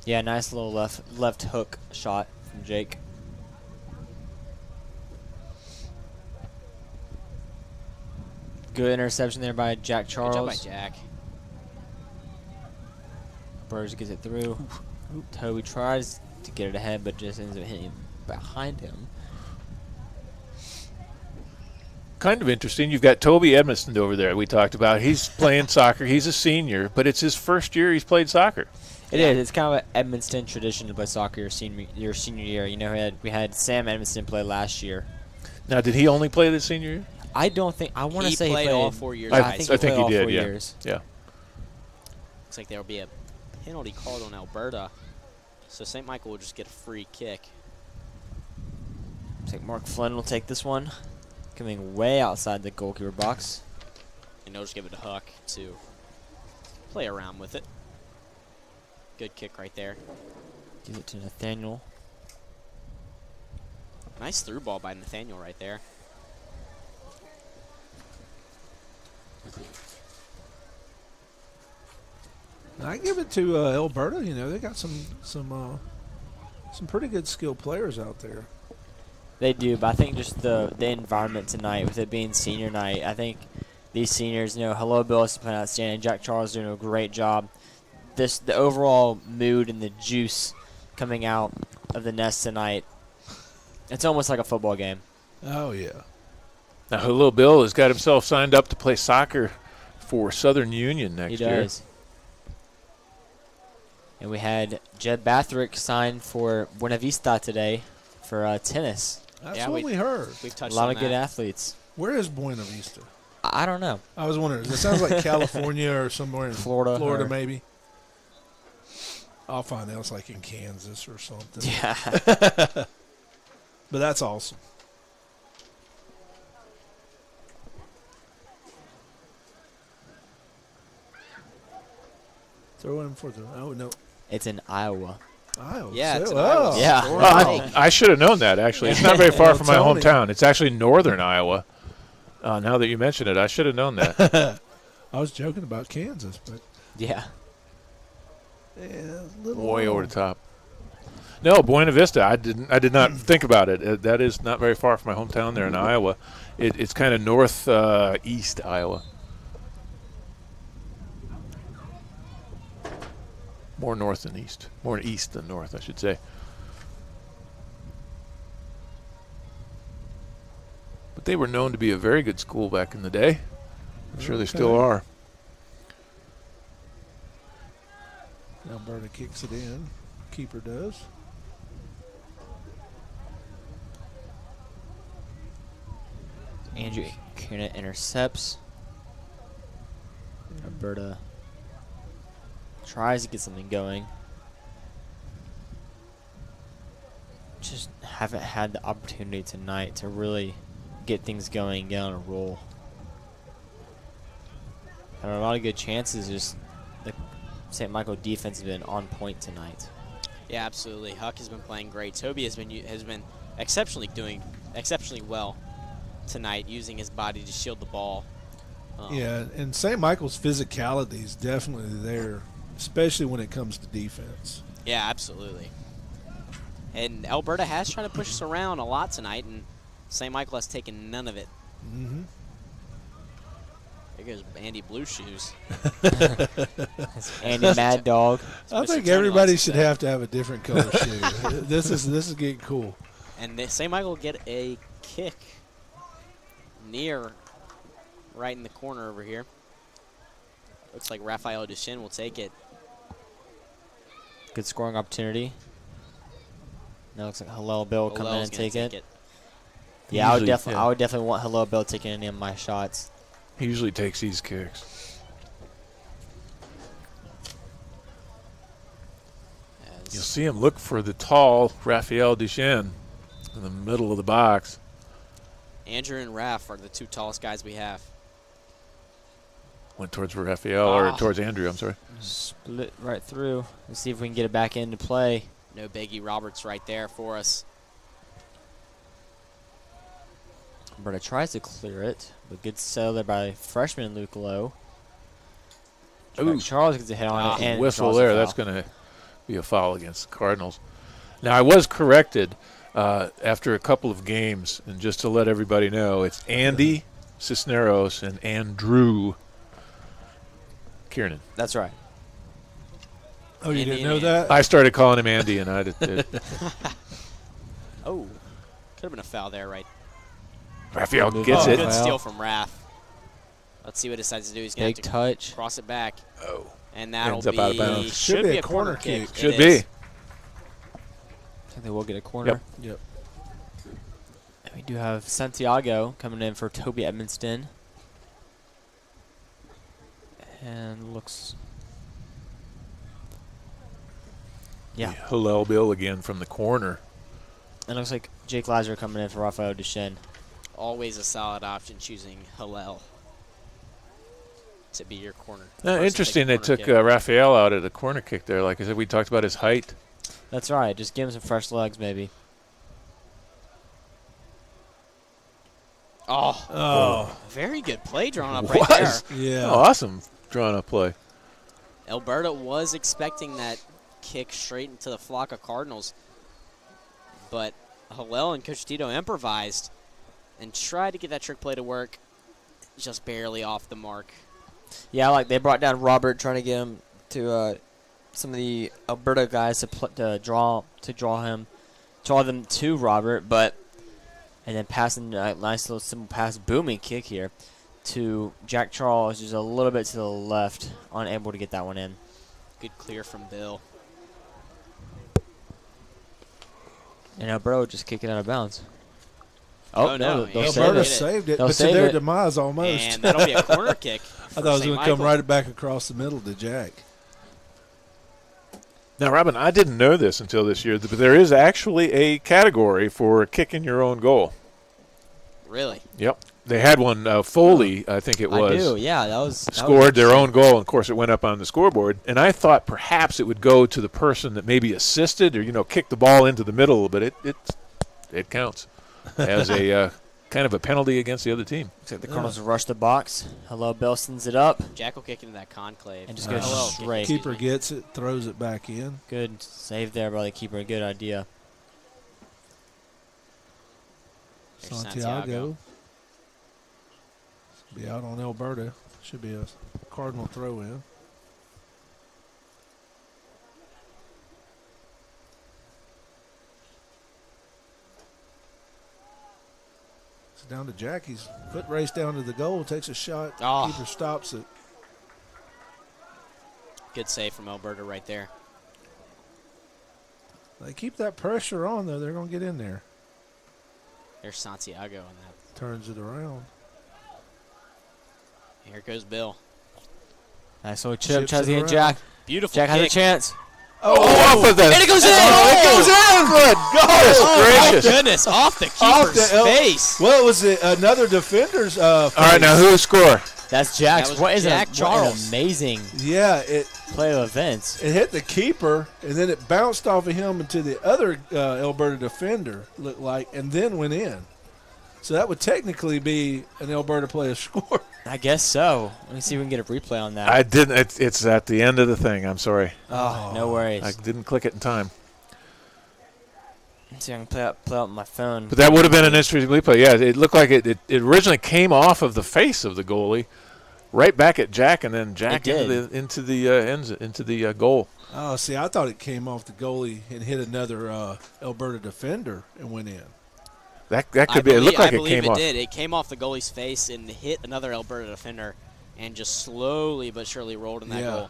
Yeah, nice little left hook shot from Jake. Good interception there by Jack Charles. Good job by Jack. Burrs gets it through. Toby tries to get it ahead, but just ends up hitting behind him. Kind of interesting. You've got Toby Edmondson over there we talked about. He's playing soccer. He's a senior, but it's his first year he's played soccer. It is. It's kind of an Edmonston tradition to play soccer your senior year. You know, we had Sam Edmonston play last year. Now, did he only play this senior year? I don't think. I want to say He he played played all 4 years. I think he all did, 4 yeah. years. Yeah. Looks like there will be a penalty called on Elberta. So St. Michael will just get a free kick. Looks like Mark Flynn will take this one. Coming way outside the goalkeeper box. And they'll just give it to Huck to play around with it. Good kick right there. Give it to Nathaniel. Nice through ball by Nathaniel right there. I give it to Elberta. You know, they got some pretty good skilled players out there. They do, but I think just the environment tonight, with it being senior night, I think these seniors, you know, Hello Bill is playing outstanding. Jack Charles doing a great job. The overall mood and the juice coming out of the nest tonight, it's almost like a football game. Oh, yeah. Now, Hello Bill has got himself signed up to play soccer for Southern Union next year. He does. And we had Jed Bathrick signed for Buena Vista today for tennis. That's Yeah, what we heard. We've A touched lot on of good that. athletes. Where is Buena Vista? I don't know. I was wondering. It sounds like California or somewhere in Florida or- maybe. I'll find out. It's like in Kansas or something. Yeah. But that's awesome. Throw in for the. Oh, no. It's in Iowa. Iowa. Yeah, it's So- in Iowa. oh, Yeah. Florida. Well, I should have known that, actually. It's not very far from my Tony. hometown. It's actually northern Iowa. Now that you mention it, I should have known that. I was joking about Kansas, but Yeah. yeah, a little Way over the top. No, Buena Vista. I did not think about it. That is not very far from my hometown there in Iowa. It's kind of northeast Iowa. More north than east. More east than north, I should say. But they were known to be a very good school back in the day. I'm sure they still Okay. are. Alberta kicks it in. Keeper does. Andrew Kiernan intercepts. Alberta tries to get something going. Just haven't had the opportunity tonight to really get things going, get on a roll. Had a lot of good chances, just the St. Michael defense has been on point tonight. Yeah, absolutely. Huck has been playing great. Toby has been exceptionally well tonight, using his body to shield the ball. Yeah, and St. Michael's physicality is definitely there, especially when it comes to defense. Yeah, absolutely. And Alberta has tried to push us around a lot tonight, and St. Michael has taken none of it. Mm-hmm. There goes Andy Blue Shoes. Andy Mad Dog. I Mr. think Tony everybody likes to should say. have to have a different color shoe. This is getting cool. And St. Michael will get a kick near right in the corner over here. Looks like Raphael Duchesne will take it. Good scoring opportunity. Now looks like Hillel Bill will come in Hillel's and gonna take it. He Yeah, usually- I would definitely want Hillel Bill taking any of my shots. He usually takes these kicks. You'll see him look for the tall Raphael Duchesne in the middle of the box. Andrew and Raph are the two tallest guys we have. Went towards Raphael, or Oh. towards Andrew, I'm sorry. Split right through. Let's see if we can get it back into play. No Biggie Roberts right there for us. Alberta tries to clear it, but good settle there by freshman Luke Lowe. Ooh. Charles gets a hit on it and Whistle draws a there. foul. That's going to be a foul against the Cardinals. Now, I was corrected after a couple of games, and just to let everybody know, it's Andy Cisneros and Andrew Kiernan. That's right. Oh, you didn't Indian know Andy. that? I started calling him Andy, and I did. Oh, could have been a foul there, right? Raphael Move gets on. it. Good Foul. steal from Raph. Let's see what he decides to do. He's going Big to have to touch. cross it back, Oh, and that'll Ends up out of be bounds. should be a corner kick. kick. should It be. is. I think they will get a corner. Yep. And we do have Santiago coming in for Toby Edmonston. And looks... Yeah. Hillel Bill again from the corner. And looks like Jake Lazar coming in for Rafael Duchesne. Always a solid option choosing Hillel to be your corner. Person to take Interesting, the they corner took kick. Raphael out at a corner kick there. Like I said, we talked about his height. That's right. Just give him some fresh legs, maybe. Oh, very good play drawn up right there. Was. Yeah. Oh, awesome drawn up play. Elberta was expecting that kick straight into the flock of Cardinals, but Hillel and Coach Tito improvised and tried to get that trick play to work, just barely off the mark. Yeah, like they brought down Robert, trying to get him to some of the Alberta guys to draw them to Robert, but and then passing a nice little simple pass, booming kick here to Jack Charles, just a little bit to the left, unable to get that one in. Good clear from Bill. And Alberta would just kick it out of bounds. Oh, no, they'll yeah. save Alberta it. saved it, They'll but to save their it. demise almost. And that'll be a corner kick. I thought it was going to come right back across the middle to Jack. Now, Robin, I didn't know this until this year, but there is actually a category for kicking your own goal. Really? Yep. They had one, Foley, I think it was. I do, yeah. That was Scored their own goal, and of course it went up on the scoreboard. And I thought perhaps it would go to the person that maybe assisted or, kicked the ball into the middle, but it counts as a kind of a penalty against the other team. Looks like the Cardinals rush the box. Hello, Bill sends it up. Jack will kick into that conclave. And just goes Hillel straight. kick, Keeper excuse me. gets it, throws it back in. Good save there by the keeper. Good idea. There's Santiago. Be out on Alberta. Should be a Cardinal throw in. It's down to Jack. He's foot race down to the goal, takes a shot. Oh. Keeper stops it. Good save from Elberta right there. They keep that pressure on, though. They're going to get in there. There's Santiago in that. Turns it around. Here goes Bill. Nice little chip. Chips Tries to it get around. Jack. Beautiful Jack kick. has a chance. Oh, off of the. And it goes in! Oh, it goes in! Good. Oh, Goodness gracious. goodness, off the Off keeper's the- face. Well, it was another defender's All right, now who score? That's Jack's. That was What is Jack What Charles. an amazing Yeah, it play of events. hit the keeper, and then it bounced off of him into the other Alberta defender, looked like, and then went in. So that would technically be an Alberta player score. I guess so. Let me see if we can get a replay on that. I didn't. It's at the end of the thing. I'm sorry. Oh, no worries. I didn't click it in time. Let's see if I can play out on my phone. But that would have been an interesting replay. Yeah, it looked like it originally came off of the face of the goalie, right back at Jack, and then Jack It into the goal. Oh, see, I thought it came off the goalie and hit another Alberta defender and went in. That could be. It looked like I it believe came it off. did. It came off the goalie's face and hit another Elberta defender and just slowly but surely rolled in that goal.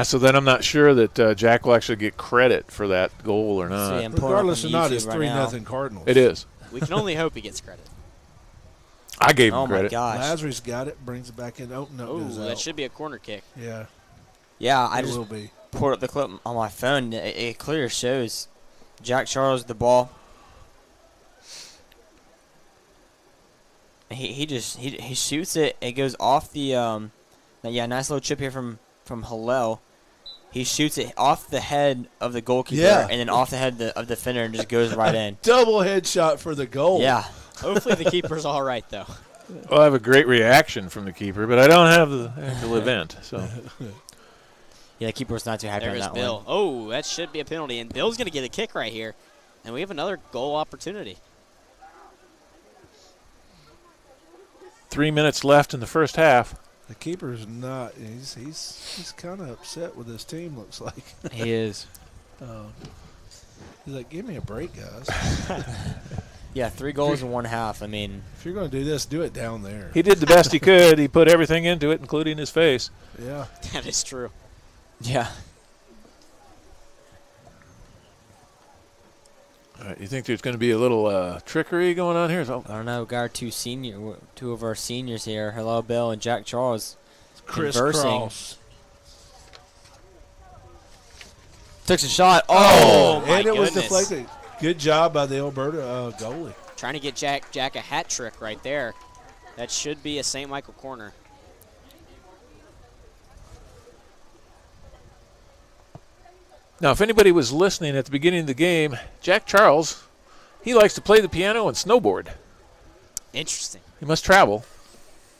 So then I'm not sure that Jack will actually get credit for that goal or not. Regardless or not, it's 3-0 Cardinals. It is. We can only hope he gets credit. I gave him Oh, credit. my gosh. Lazarus got it, brings it back in. Oh, no, Oh, goes that out. should be a corner kick. Yeah, Yeah, I it just will be. pulled up the clip on my phone. It clearly shows Jack Charles with the ball. He shoots it. It goes off the nice little chip here from Hillel. He shoots it off the head of the goalkeeper and then off the head of the defender and just goes right in. Double headshot for the goal. Yeah. Hopefully the keeper's all right, though. Well, I have a great reaction from the keeper, but I don't have the actual event. So Yeah, the keeper was not too happy There on goes that Bill. one. Oh, that should be a penalty, and Bill's going to get a kick right here. And we have another goal opportunity. 3 minutes left in the first half. The keeper's not. He's kind of upset with his team. Looks like. He is. He's like, give me a break, guys. Yeah, 3 goals in one half. I mean, If you're going to do this, do it down there. He did the best he could. He put everything into it, including his face. Yeah. That is true. yeah. All right, you think there's going to be a little trickery going on here? I don't know. We got our two of our seniors here. Hello, Bill and Jack Charles. Conversing. Crisscross. Took a shot. Oh, my and it was goodness. deflected. Good job by the Elberta goalie. Trying to get Jack a hat trick right there. That should be a St. Michael corner. Now, if anybody was listening at the beginning of the game, Jack Charles, he likes to play the piano and snowboard. Interesting. He must travel.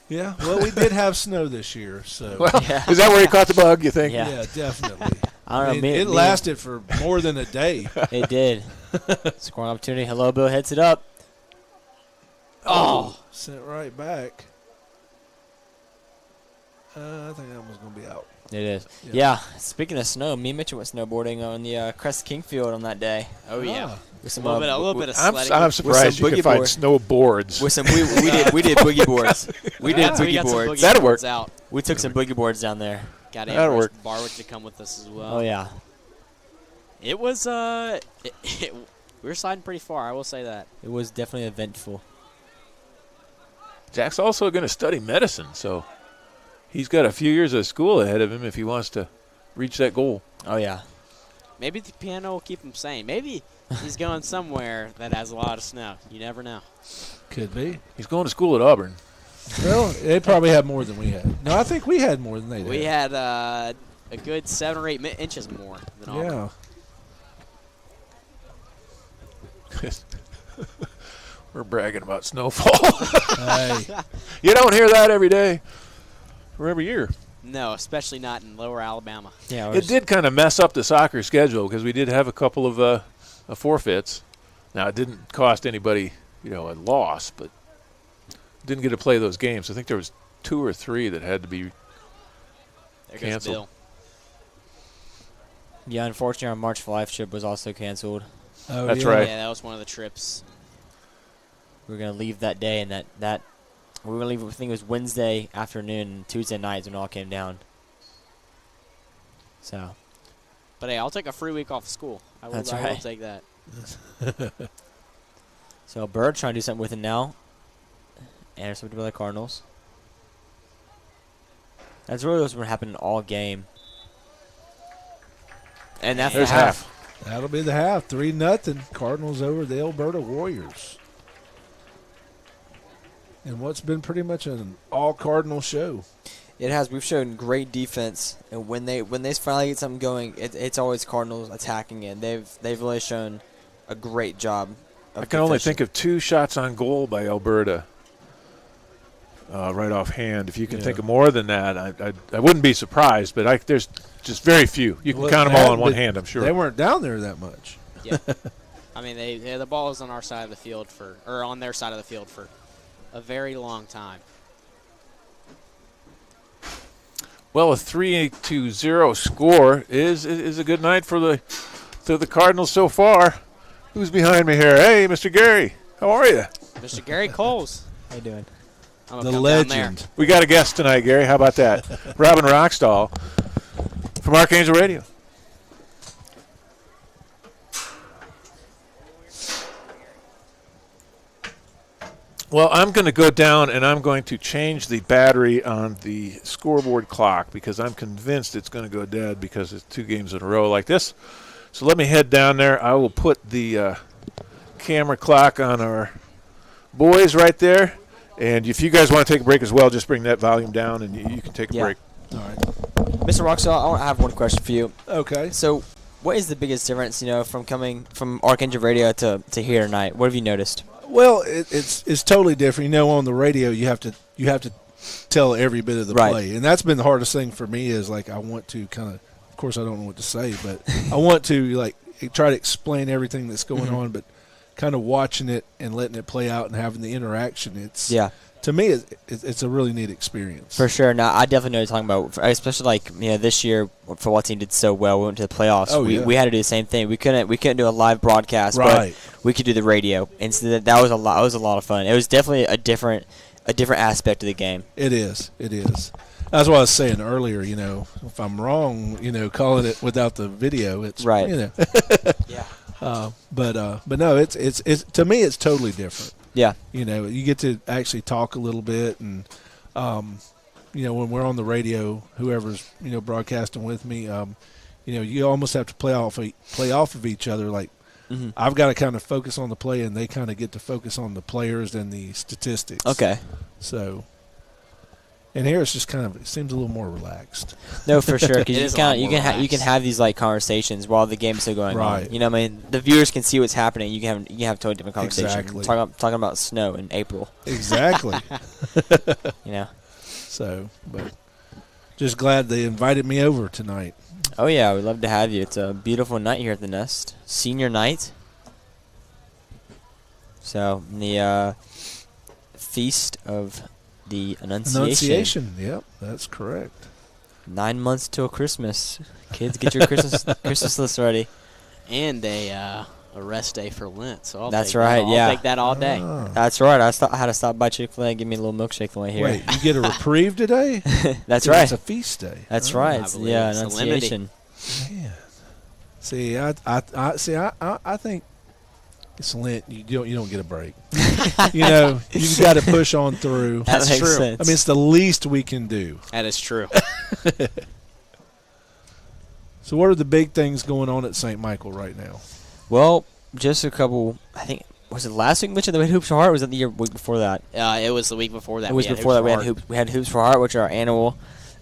Yeah. Well, we did have snow this year, so. Well, Yeah. is that where he caught the bug, you think? Yeah. Yeah, definitely. I don't know. It lasted for more than a day. It did. Scoring opportunity. Hello, Bill hits it up. Oh. Sent right back. I think that one's going to be out. It is. Yeah. Yeah. Speaking of snow, me and Mitchell went snowboarding on the Crest Kingfield on that day. Oh, yeah. With some, A little bit of I'm sledding. surprised you boogie could find board. snowboards. With some, we did boogie boards. We did That's where you boogie got some boards. boogie That'll boards work. out. We took some boogie boards down there. Got That'll Ambrose work. Barwick to come with us as well. Oh yeah. It was, we were sliding pretty far, I will say that. It was definitely eventful. Jack's also going to study medicine, so he's got a few years of school ahead of him if he wants to reach that goal. Oh yeah. Maybe the piano will keep him sane. Maybe he's going somewhere that has a lot of snow. You never know. Could be. He's going to school at Auburn. Well, they probably had more than we had. No, I think we had more than they did. We had a good 7 or 8 inches more than Auburn. Yeah. We're bragging about snowfall. Hey. You don't hear that every day or every year. No, especially not in lower Alabama. Yeah. It did kind of mess up the soccer schedule because we did have a couple of forfeits. Now, it didn't cost anybody, a loss, but didn't get to play those games. I think there was 2 or 3 that had to be There goes canceled. Bill. Yeah. Unfortunately, our March for Life trip was also canceled. Oh, That's yeah. right. Yeah, that was one of the trips. We were gonna leave that day, and that we were gonna leave. I think it was Wednesday afternoon, and Tuesday night when it all came down. So. But hey, I'll take a free week off of school. I will, That's I will right. take that. So Bird trying to do something with it now. And something with the Cardinals. That's really what's been happening all game. And that's There's the half. That'll be the half. 3-0. Cardinals over the Elberta Warriors. And what's been pretty much an all-Cardinal show. It has. We've shown great defense, and when they finally get something going, it's always Cardinals attacking it. They've really shown a great job. I can only think of 2 shots on goal by Alberta right offhand. If you can think of more than that, I wouldn't be surprised, but there's just very few. You can count them all on one hand, I'm sure. They weren't down there that much. Yeah. I mean, the ball is on our side of the field on their side of the field for a very long time. Well, a 3-0 score is a good night for the Cardinals so far. Who's behind me here? Hey, Mr. Gary, how are you? Mr. Gary Coles. How you doing? I'm gonna The come down there. legend. We got a guest tonight, Gary. How about that? Robin Rockstall from Archangel Radio. Well, I'm going to go down and I'm going to change the battery on the scoreboard clock because I'm convinced it's going to go dead because it's 2 games in a row like this. So let me head down there. I will put the camera clock on our boys right there. And if you guys want to take a break as well, just bring that volume down and you can take a break. All right. Mr. Roxall, I have one question for you. Okay. So, what is the biggest difference, from coming from Archangel Radio to here tonight? What have you noticed? Well, it's totally different. On the radio you have to tell every bit of the Right. play, and that's been the hardest thing for me. Is like I want to kind of course I don't know what to say, but I want to try to explain everything that's going on, but kind of watching it and letting it play out and having the interaction. To me, it's a really neat experience. For sure. Now, I definitely know what you're talking about. Especially this year, for what team did so well, we went to the playoffs. Oh, we had to do the same thing. We couldn't do a live broadcast, right? But we could do the radio, and so that was a lot. It was a lot of fun. It was definitely a different aspect of the game. It is. That's what I was saying earlier. If I'm wrong, calling it without the video, it's right. Yeah. But no, it's to me, it's totally different. Yeah. You get to actually talk a little bit, and when we're on the radio, whoever's broadcasting with me, you almost have to play off of each other. Like I've got to kind of focus on the play, and they kind of get to focus on the players and the statistics. Okay. So, and here it's just it seems a little more relaxed. No, for sure, because you can have these conversations while the game's still going on. The viewers can see what's happening. You can have a totally different conversation. Exactly. Talking about snow in April. Exactly. So, but just glad they invited me over tonight. Oh yeah, we'd love to have you. It's a beautiful night here at the Nest, senior night. So the feast of the Annunciation. Yep, that's correct. 9 months till Christmas. Kids, get your Christmas list ready. And a rest day for Lent. So I'll That's take right. I'll take that all day. That's right. I had to stop by Chick-fil-A and give me a little milkshake on the way here. Wait, you get a reprieve today? That's right. It's a feast day. That's right. I It's believe it's Annunciation. Man. See, I think it's Lent. You don't get a break. You've got to push on through. That That's makes true. sense. I mean, it's the least we can do. That is true. So, what are the big things going on at St. Michael right now? Well, just a couple. I think was it last week? Mentioned that we had Hoops for Heart. Or was it the week before that? It was the week before that. It was before that. We had Hoops for Heart, which are our annual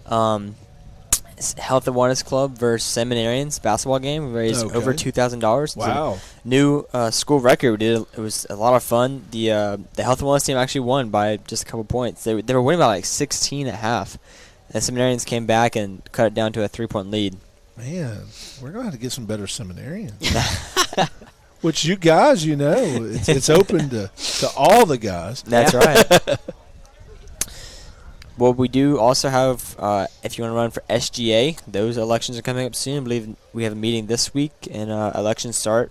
Health and Wellness Club versus Seminarians basketball game. We raised over $2,000. Wow! New school record. It was a lot of fun. The Health and Wellness team actually won by just a couple points. They were winning by 16 at half. And the Seminarians came back and cut it down to a 3-point lead. Man, we're gonna have to get some better seminarians. Which you guys, it's open to all the guys. That's right. Well, we do also have, if you want to run for SGA, those elections are coming up soon. I believe we have a meeting this week, and elections start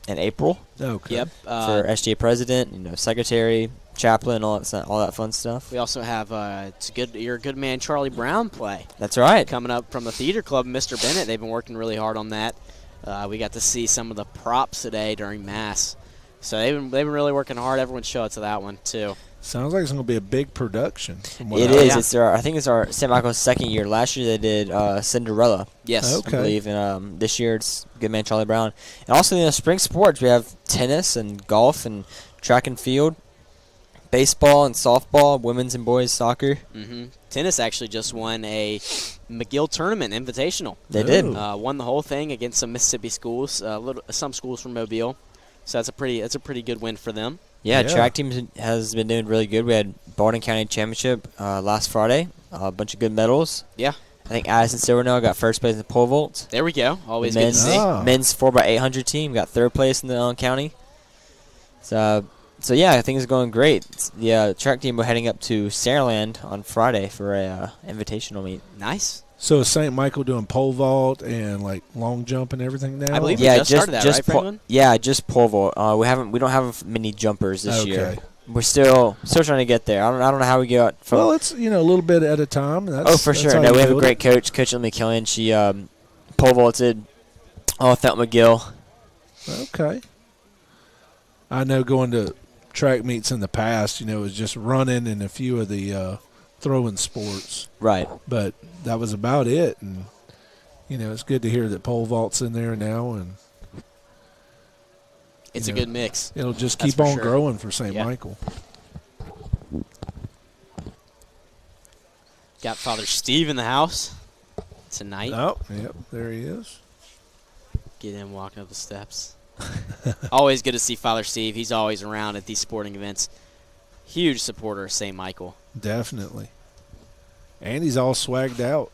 in April. Okay. Yep. For SGA president, secretary, chaplain, all that fun stuff. We also have your good man Charlie Brown play. That's right. Coming up from the theater club, Mr. Bennett. They've been working really hard on that. We got to see some of the props today during Mass. So they've been really working hard. Everyone show up to that one too. Sounds like it's going to be a big production. It is. Yeah. I think it's our St. Michael's second year. Last year they did Cinderella. Yes. Okay. I believe. And this year it's good man Charlie Brown. And also spring sports. We have tennis and golf and track and field, baseball and softball, women's and boys soccer. Mm-hmm. Tennis actually just won a McGill tournament invitational. They did. Won the whole thing against some Mississippi schools, some schools from Mobile. So that's a pretty good win for them. Yeah, track team has been doing really good. We had Baldwin County Championship last Friday. A bunch of good medals. Yeah. I think Addison Silvernail got first place in the pole vault. There we go. Always good to see. Men's 4x800 team got third place in the county. So yeah, things are going great. The track team are heading up to Saraland on Friday for a invitational meet. Nice. So is St. Michael doing pole vault and long jump and everything now? I believe we just started that, right, Franklin? Yeah, just pole vault. We don't have many jumpers this year. we're still trying to get there. I don't know how we get from. Well, it's a little bit at a time. For sure. No, we have a great coach, Coach McKillen. She pole vaulted all without McGill. Okay. I know going to track meets in the past, it was just running and a few of the throwing sports. Right. But that was about it. And, it's good to hear that pole vault's in there now. And it's a good mix. It'll just keep on growing for St. Michael. Got Father Steve in the house tonight. Oh, yep, there he is. Get him walking up the steps. Always good to see Father Steve. He's always around at these sporting events. Huge supporter of St. Michael. Definitely. And he's all swagged out.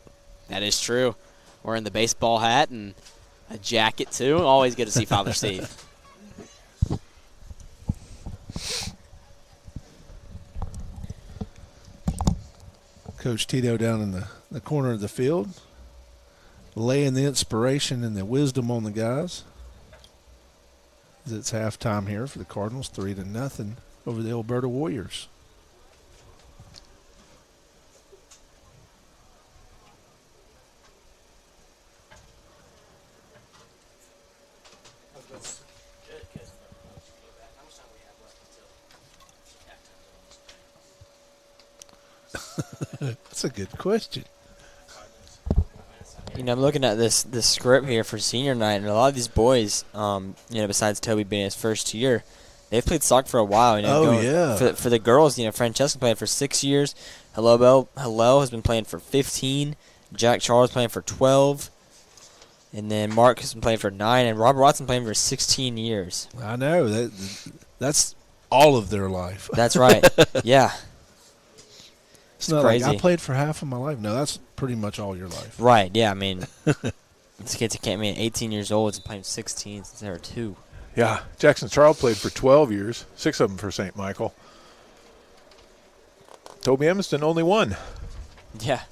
That is true. Wearing the baseball hat and a jacket, too. Always good to see Father Steve. Coach Tito down in the corner of the field, laying the inspiration and the wisdom on the guys. It's halftime here for the Cardinals, 3-0 over the Elberta Warriors. That's a good question. I'm looking at this script here for senior night, and a lot of these boys, besides Toby being his first year, they've played soccer for a while. For the girls, Francesca played for 6 years. Hello has been playing for 15. Jack Charles playing for 12. And then Mark has been playing for 9, and Robert Watson playing for 16 years. I know. That's all of their life. That's right. Yeah. It's not crazy. Like I played for half of my life. No, that's pretty much all your life. Right, yeah. I mean, these kids can't be 18 years old and playing 16 since they were 2. Yeah. Jackson Charles played for 12 years, 6 of them for St. Michael. Toby Emiston, only 1. Yeah.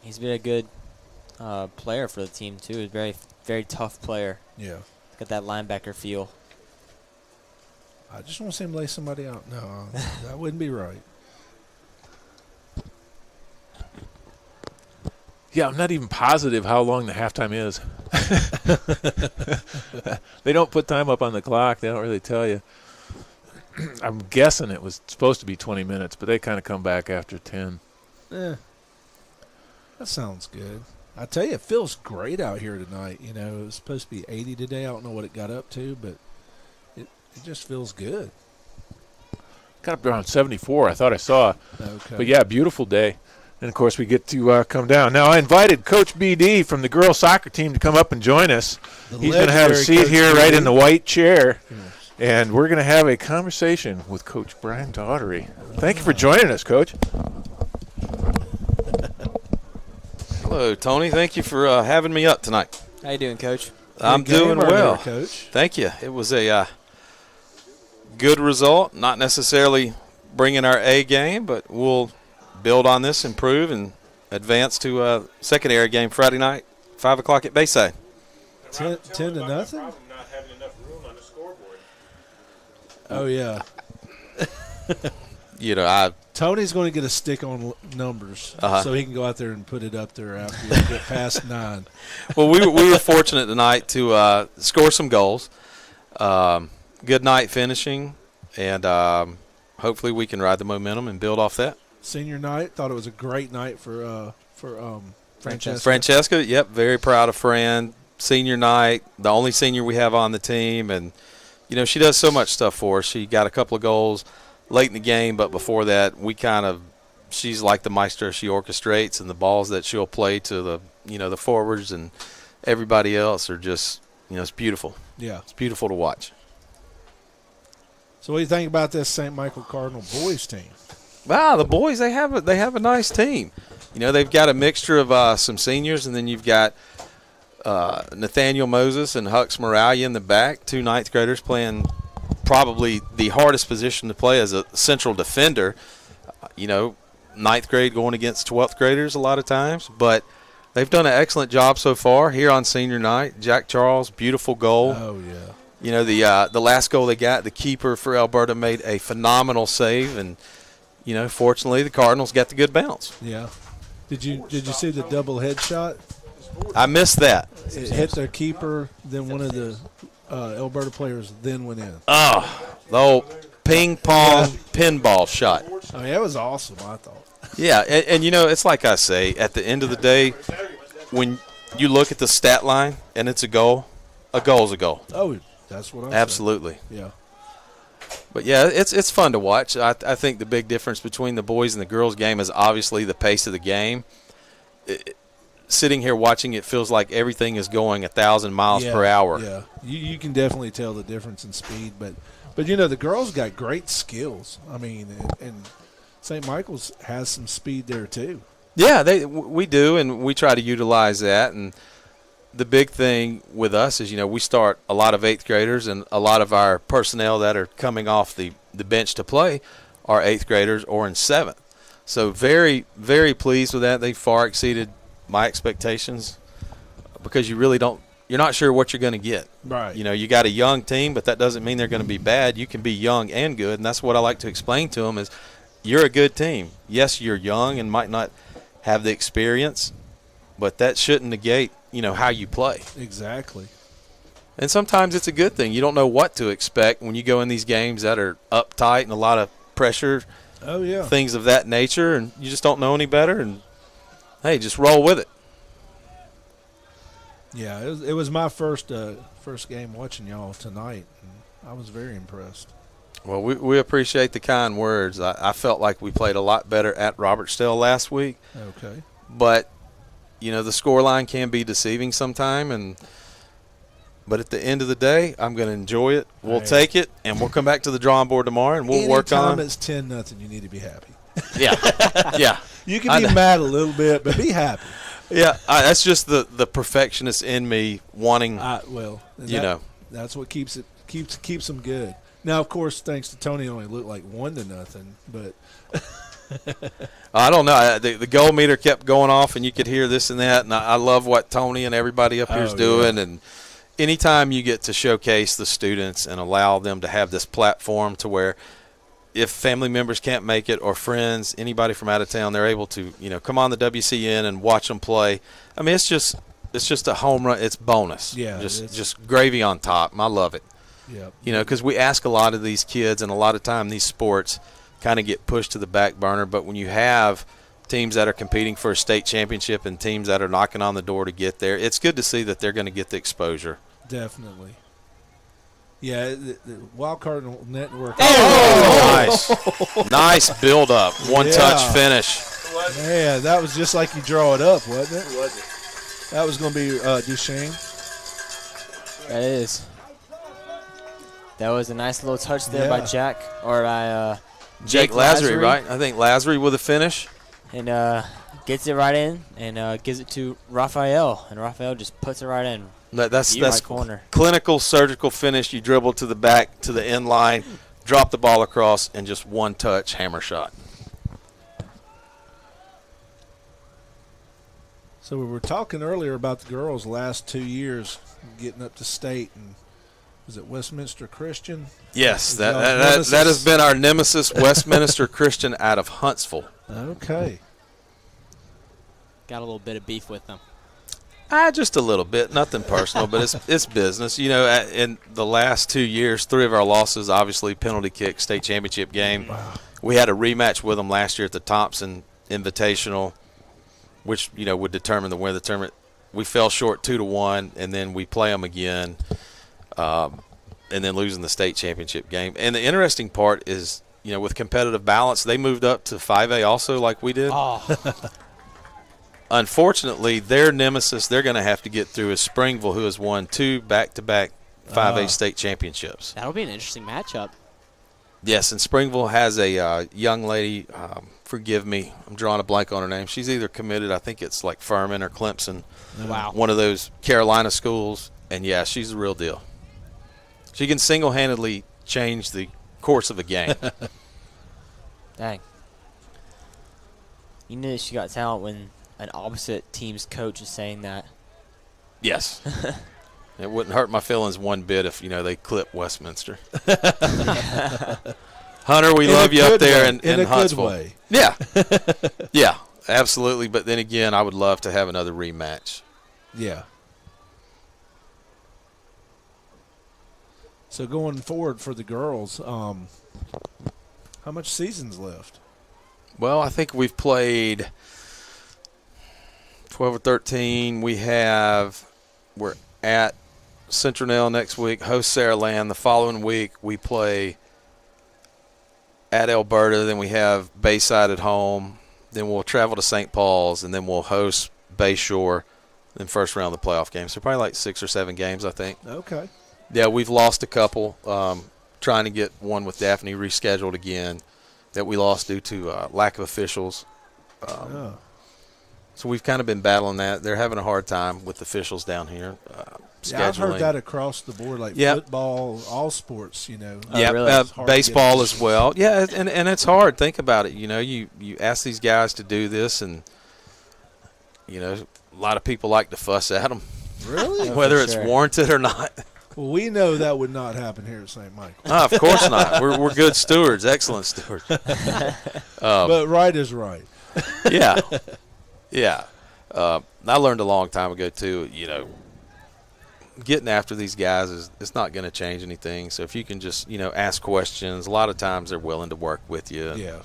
He's been a good player for the team, too. He's a very, very tough player. Yeah. Got that linebacker feel. I just want to see him lay somebody out. No, that wouldn't be right. Yeah, I'm not even positive how long the halftime is. They don't put time up on the clock. They don't really tell you. I'm guessing it was supposed to be 20 minutes, but they kind of come back after 10. That sounds good. I tell you, it feels great out here tonight. It was supposed to be 80 today. I don't know what it got up to, but it just feels good. Got up around 74, I thought I saw. Okay. But, yeah, beautiful day. And, of course, we get to come down. Now, I invited Coach BD from the girls soccer team to come up and join us. He's going to have a seat Coach here BD. right in the white chair. Yes. And we're going to have a conversation with Coach Brian Daughtery. Thank you for joining us, Coach. Hello, Tony. Thank you for having me up tonight. How you doing, Coach? I'm doing well. Coach. Thank you. It was a good result. Not necessarily bringing our A game, but we'll build on this, improve, and advance to a secondary game Friday night, 5 o'clock at Bayside. 10 to nothing? Not having enough room on the scoreboard. Oh, yeah. Tony's going to get a stick on numbers so he can go out there and put it up there after we get past 9. Well, we were fortunate tonight to score some goals. Good night finishing, and hopefully we can ride the momentum and build off that. Senior night, thought it was a great night for Francesca. Francesca, yep, very proud of Fran. Senior night, the only senior we have on the team, and she does so much stuff for us. She got a couple of goals late in the game, but before that, she's like the maestro. She orchestrates, and the balls that she'll play to the forwards and everybody else are just, it's beautiful. Yeah, it's beautiful to watch. So what do you think about this St. Michael Cardinal boys team? Wow, the boys, they have a nice team. They've got a mixture of some seniors, and then you've got Nathaniel Moses and Hux Moralia in the back, 2 ninth graders playing probably the hardest position to play as a central defender. Ninth grade going against 12th graders a lot of times, but they've done an excellent job so far here on senior night. Jack Charles, beautiful goal. Oh, yeah. The last goal they got, the keeper for Elberta made a phenomenal save, and fortunately the Cardinals got the good bounce. Yeah. Did you see the double headshot? I missed that. It hit their keeper, then one of the Elberta players then went in. Oh, the old ping pong pinball shot. I mean, that was awesome, I thought. Yeah, and it's like I say, at the end of the day, when you look at the stat line and it's a goal's a goal. Oh, that's what I'm Absolutely. saying. Yeah. But yeah, it's fun to watch. I think the big difference between the boys and the girls game is obviously the pace of the game. Sitting here watching it feels like everything is going 1,000 miles per hour. Yeah, you can definitely tell the difference in speed, but the girls got great skills. I mean, and St. Michael's has some speed there too. Yeah, we do, and we try to utilize that. And the big thing with us is, we start a lot of 8th graders, and a lot of our personnel that are coming off the bench to play are 8th graders or in 7th. So very, very pleased with that. They far exceeded my expectations because you're not sure what you're going to get. Right. You got a young team, but that doesn't mean they're going to be bad. You can be young and good, and that's what I like to explain to them is you're a good team. Yes, you're young and might not have the experience, but that shouldn't negate, how you play. Exactly. And sometimes it's a good thing. You don't know what to expect when you go in these games that are uptight and a lot of pressure. Oh, yeah. Things of that nature, and you just don't know any better, and, hey, just roll with it. Yeah, it was my first game watching y'all tonight, and I was very impressed. Well, we appreciate the kind words. I felt like we played a lot better at Robertsdale last week. Okay. But, the scoreline can be deceiving sometime, but at the end of the day, I'm going to enjoy it. We'll take it, and we'll come back to the drawing board tomorrow, and we'll work on it. Anytime it's 10-0, you need to be happy. Yeah, yeah. You can be mad a little bit, but be happy. Yeah, that's just the perfectionist in me wanting. That's what keeps them good. Now, of course, thanks to Tony, it only looked like 1-0, but I don't know. The goal meter kept going off, and you could hear this and that. And I love what Tony and everybody up here is doing. Yeah. And anytime you get to showcase the students and allow them to have this platform to where if family members can't make it or friends, anybody from out of town, they're able to, come on the WCN and watch them play. I mean, it's just a home run. It's bonus. Yeah, just gravy on top. I love it. Yeah. Because we ask a lot of these kids, and a lot of time these sports kind of get pushed to the back burner. But when you have teams that are competing for a state championship and teams that are knocking on the door to get there, it's good to see that they're going to get the exposure. Definitely. Yeah, the Wild Card Network. Oh, nice build-up. One-touch finish. Yeah, that was just like you draw it up, wasn't it? That was going to be Duchesne. That is. That was a nice little touch there by Jack or by Jake Lazary, right? I think Lazary with a finish. And gets it right in and gives it to Raphael, and Raphael just puts it right in. That's corner. Clinical surgical finish. You dribble to the back to the end line, drop the ball across, and just one touch hammer shot. So we were talking earlier about the girls' last 2 years getting up to state, and was it Westminster Christian? Yes, that has been our nemesis, Westminster Christian out of Huntsville. Okay. Got a little bit of beef with them. Just a little bit, nothing personal, but it's business. In the last 2 years, 3 of our losses, obviously penalty kick, state championship game. Wow. We had a rematch with them last year at the Thompson Invitational, which would determine the winner of the tournament. We fell short 2-1, and then we play them again, and then losing the state championship game. And the interesting part is, with competitive balance, they moved up to 5A also, like we did. Oh. Unfortunately, their nemesis they're going to have to get through is Springville, who has won 2 back-to-back 5A state championships. That'll be an interesting matchup. Yes, and Springville has a young lady, forgive me, I'm drawing a blank on her name. She's either committed, I think it's like Furman or Clemson. Wow. One of those Carolina schools, and, yeah, she's the real deal. She can single-handedly change the course of a game. Dang. You knew she got talent when an opposite team's coach is saying that. Yes. It wouldn't hurt my feelings one bit if, they clip Westminster. Hunter, we love you up there in Huntsville. Good way. Yeah. Yeah, absolutely. But then again, I would love to have another rematch. Yeah. So going forward for the girls, how much season's left? Well, I think we've played 12 or 13. We're at Central next week, host Saraland. The following week, we play at Elberta. Then we have Bayside at home. Then we'll travel to St. Paul's, and then we'll host Bayshore. Then first round of the playoff games. So probably like 6 or 7 games, I think. Okay. Yeah, we've lost a couple. Trying to get one with Daphne rescheduled again that we lost due to lack of officials. So we've kind of been battling that. They're having a hard time with officials down here. Scheduling. Yeah, I've heard that across the board, like football, all sports, Yeah, really? Baseball as well. Yeah, and it's hard. Think about it. You ask these guys to do this, and, a lot of people like to fuss at them. Really? Whether it's warranted or not. Well, we know that would not happen here at St. Michael. Of course not. We're good stewards, excellent stewards. But right is right. Yeah. Yeah. I learned a long time ago, too, getting after these guys it's not going to change anything. So if you can just, ask questions, a lot of times they're willing to work with you. Yeah.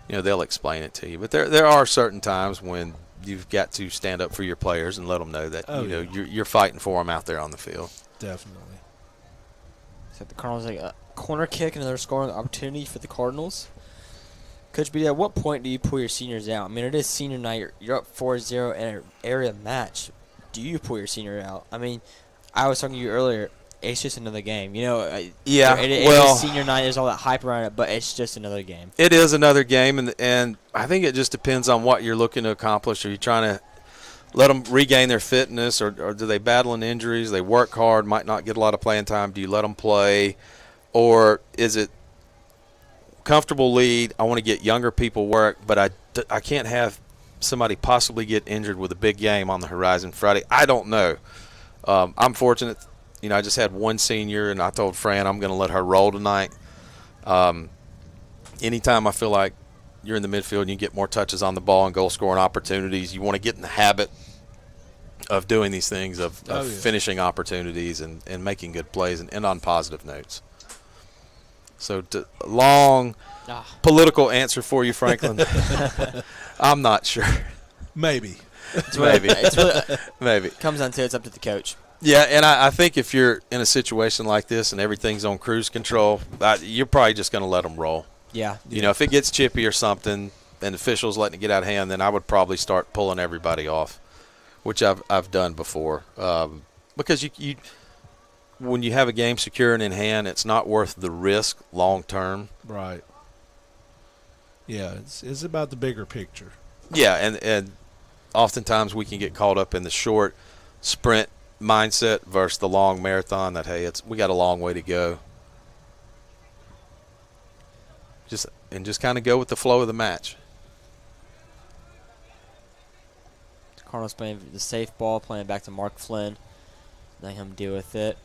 They'll explain it to you. But there are certain times when you've got to stand up for your players and let them know that, you're fighting for them out there on the field. Definitely. So the Cardinals a corner kick, another scoring opportunity for the Cardinals. Coach B, at what point do you pull your seniors out? I mean, it is senior night. You're up 4-0 in an area match. Do you pull your senior out? I mean, I was talking to you earlier. It's just another game. It is senior night. There's all that hype around it, but it's just another game. It is another game, and I think it just depends on what you're looking to accomplish. Are you trying to let them regain their fitness, or do they battle in injuries? They work hard, might not get a lot of playing time. Do you let them play? Or is it comfortable lead, I want to get younger people work, but I can't have somebody possibly get injured with a big game on the horizon Friday? I don't know. I'm fortunate. I just had one senior, and I told Fran I'm going to let her roll tonight. Anytime I feel like you're in the midfield and you get more touches on the ball and goal-scoring opportunities, you want to get in the habit of doing these things, of finishing opportunities and making good plays and end on positive notes. So long political answer for you, Franklin. I'm not sure. Maybe. Maybe. Maybe. Comes down to it's up to the coach. Yeah, and I think if you're in a situation like this and everything's on cruise control, you're probably just going to let them roll. Yeah. If it gets chippy or something and officials letting it get out of hand, then I would probably start pulling everybody off, which I've done before. Because you when you have a game secure and in hand, it's not worth the risk long term. Right. Yeah, it's about the bigger picture. Yeah, and oftentimes we can get caught up in the short sprint mindset versus the long marathon that, hey, we got a long way to go. Just kind of go with the flow of the match. Cardinals playing the safe ball, playing back to Mark Flynn. Let him deal with it.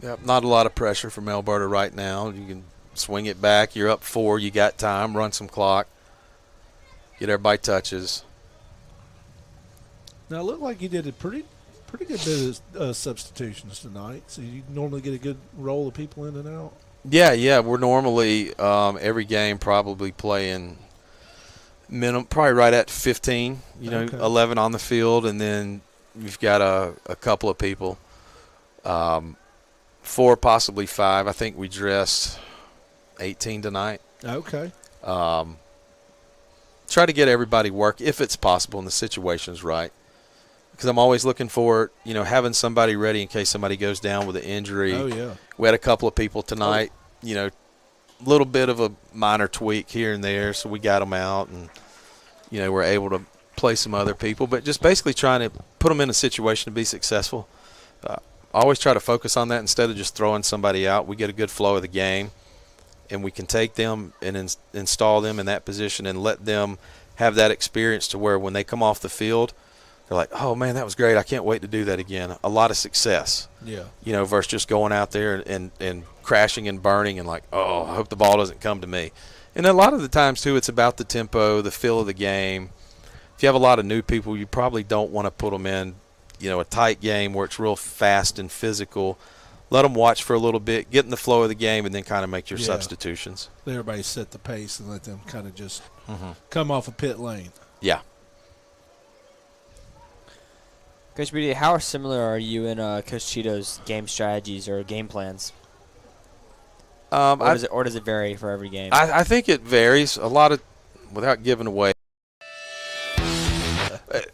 Yep, not a lot of pressure from Elberta right now. You can swing it back. You're up 4. You got time. Run some clock. Get everybody touches. Now, it looked like you did a pretty good bit of substitutions tonight. So you normally get a good roll of people in and out. Yeah. We're normally every game probably playing minimum, probably right at 15. 11 on the field, and then you've got a couple of people, 4, possibly 5. I think we dressed 18 tonight. Okay. Try to get everybody work if it's possible and the situation's right. Because I'm always looking for, having somebody ready in case somebody goes down with an injury. Oh, yeah. We had a couple of people tonight, a little bit of a minor tweak here and there, so we got them out and, we're able to play some other people. But just basically trying to put them in a situation to be successful. I always try to focus on that instead of just throwing somebody out. We get a good flow of the game, and we can take them and install them in that position and let them have that experience to where when they come off the field, they're like, oh, man, that was great. I can't wait to do that again. A lot of success. Yeah. Versus just going out there and crashing and burning and like, oh, I hope the ball doesn't come to me. And a lot of the times, too, it's about the tempo, the feel of the game. If you have a lot of new people, you probably don't want to put them in, a tight game where it's real fast and physical. Let them watch for a little bit, get in the flow of the game, and then kind of make your substitutions. Let everybody set the pace and let them kind of just come off a pit lane. Yeah. Coach Beatty, how similar are you and Coach Cheeto's game strategies or game plans? Or does it vary for every game? I think it varies a lot without giving away.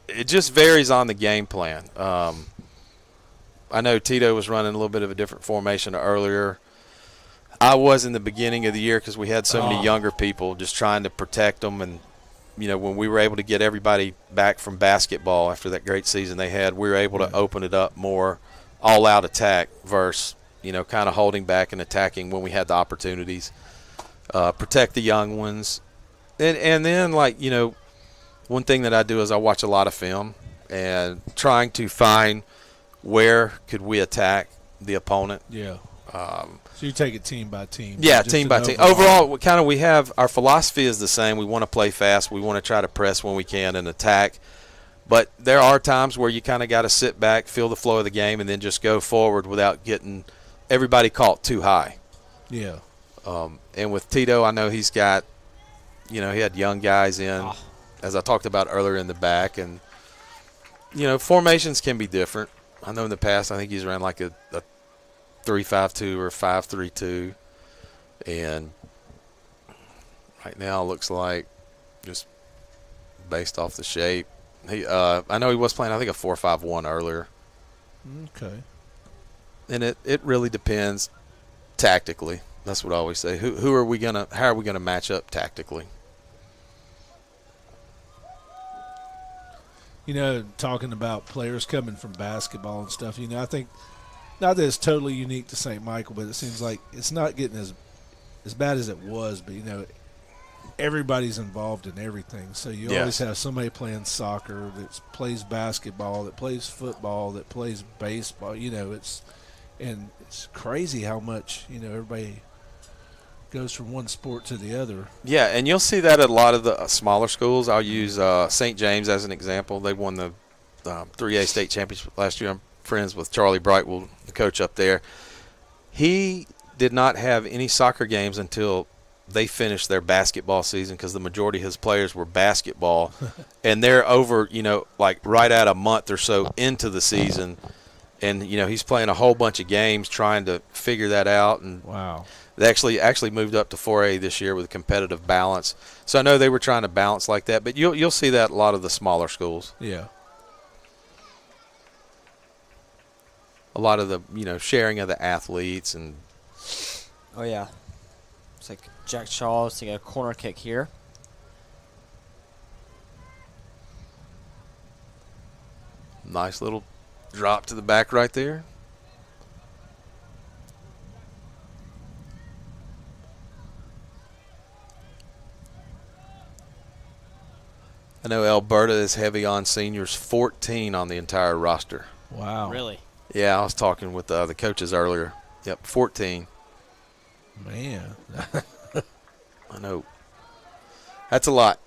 It just varies on the game plan. I know Tito was running a little bit of a different formation earlier. I was in the beginning of the year because we had so many younger people just trying to protect them. And, when we were able to get everybody back from basketball after that great season they had, we were able to open it up more all-out attack versus, kind of holding back and attacking when we had the opportunities. Protect the young ones. And then, one thing that I do is I watch a lot of film and trying to find where could we attack the opponent. Yeah. So you take it team by team. Yeah, team by team. Overall, we have our philosophy is the same. We want to play fast. We want to try to press when we can and attack. But there are times where you kind of got to sit back, feel the flow of the game, and then just go forward without getting everybody caught too high. Yeah. And with Tito, I know he's got, he had young guys in, as I talked about earlier in the back. And, formations can be different. I know in the past I think he's ran like a 3-5-2 or 5-3-2. And right now it looks like just based off the shape. I know he was playing, I think, a 4-5-1 earlier. Okay. And it really depends tactically. That's what I always say. How are we gonna match up tactically? Talking about players coming from basketball and stuff, I think not that it's totally unique to St. Michael, but it seems like it's not getting as bad as it was. But everybody's involved in everything. So you always have somebody playing soccer that plays basketball, that plays football, that plays baseball. It's crazy how much everybody goes from one sport to the other. Yeah, and you'll see that at a lot of the smaller schools. I'll use St. James as an example. They won the 3A state championship last year. I'm friends with Charlie Brightwell, the coach up there. He did not have any soccer games until they finished their basketball season because the majority of his players were basketball. And they're over, right at a month or so into the season. And, he's playing a whole bunch of games trying to figure that out. And wow. They actually moved up to 4A this year with a competitive balance. So I know they were trying to balance like that. But you'll see that at a lot of the smaller schools. Yeah. A lot of the, sharing of the athletes. And Oh, yeah. It's like Jack Charles to get a corner kick here. Nice little drop to the back right there. I know Elberta is heavy on seniors, 14 on the entire roster. Wow. Really? Yeah, I was talking with the coaches earlier. Yep, 14. Man. I know. That's a lot.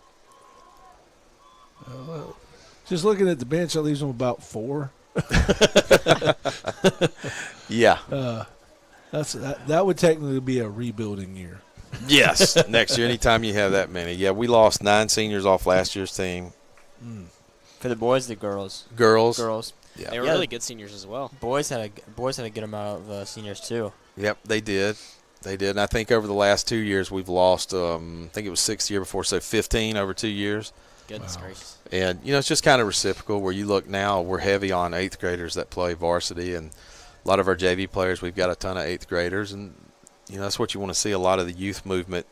Just looking at the bench, that leaves them about 4. Yeah. That would technically be a rebuilding year. Yes. Next year, anytime you have that many. Yeah, we lost 9 seniors off last year's team. For the boys, the girls. Girls. Yeah. They were really good seniors as well. Boys had a good amount of seniors too. Yep, they did. And I think over the last 2 years we've lost, I think it was 6th year before, so 15 over 2 years. Goodness gracious. And, it's just kind of reciprocal where you look now, we're heavy on 8th graders that play varsity. And a lot of our JV players, we've got a ton of 8th graders. And, that's what you want to see, a lot of the youth movement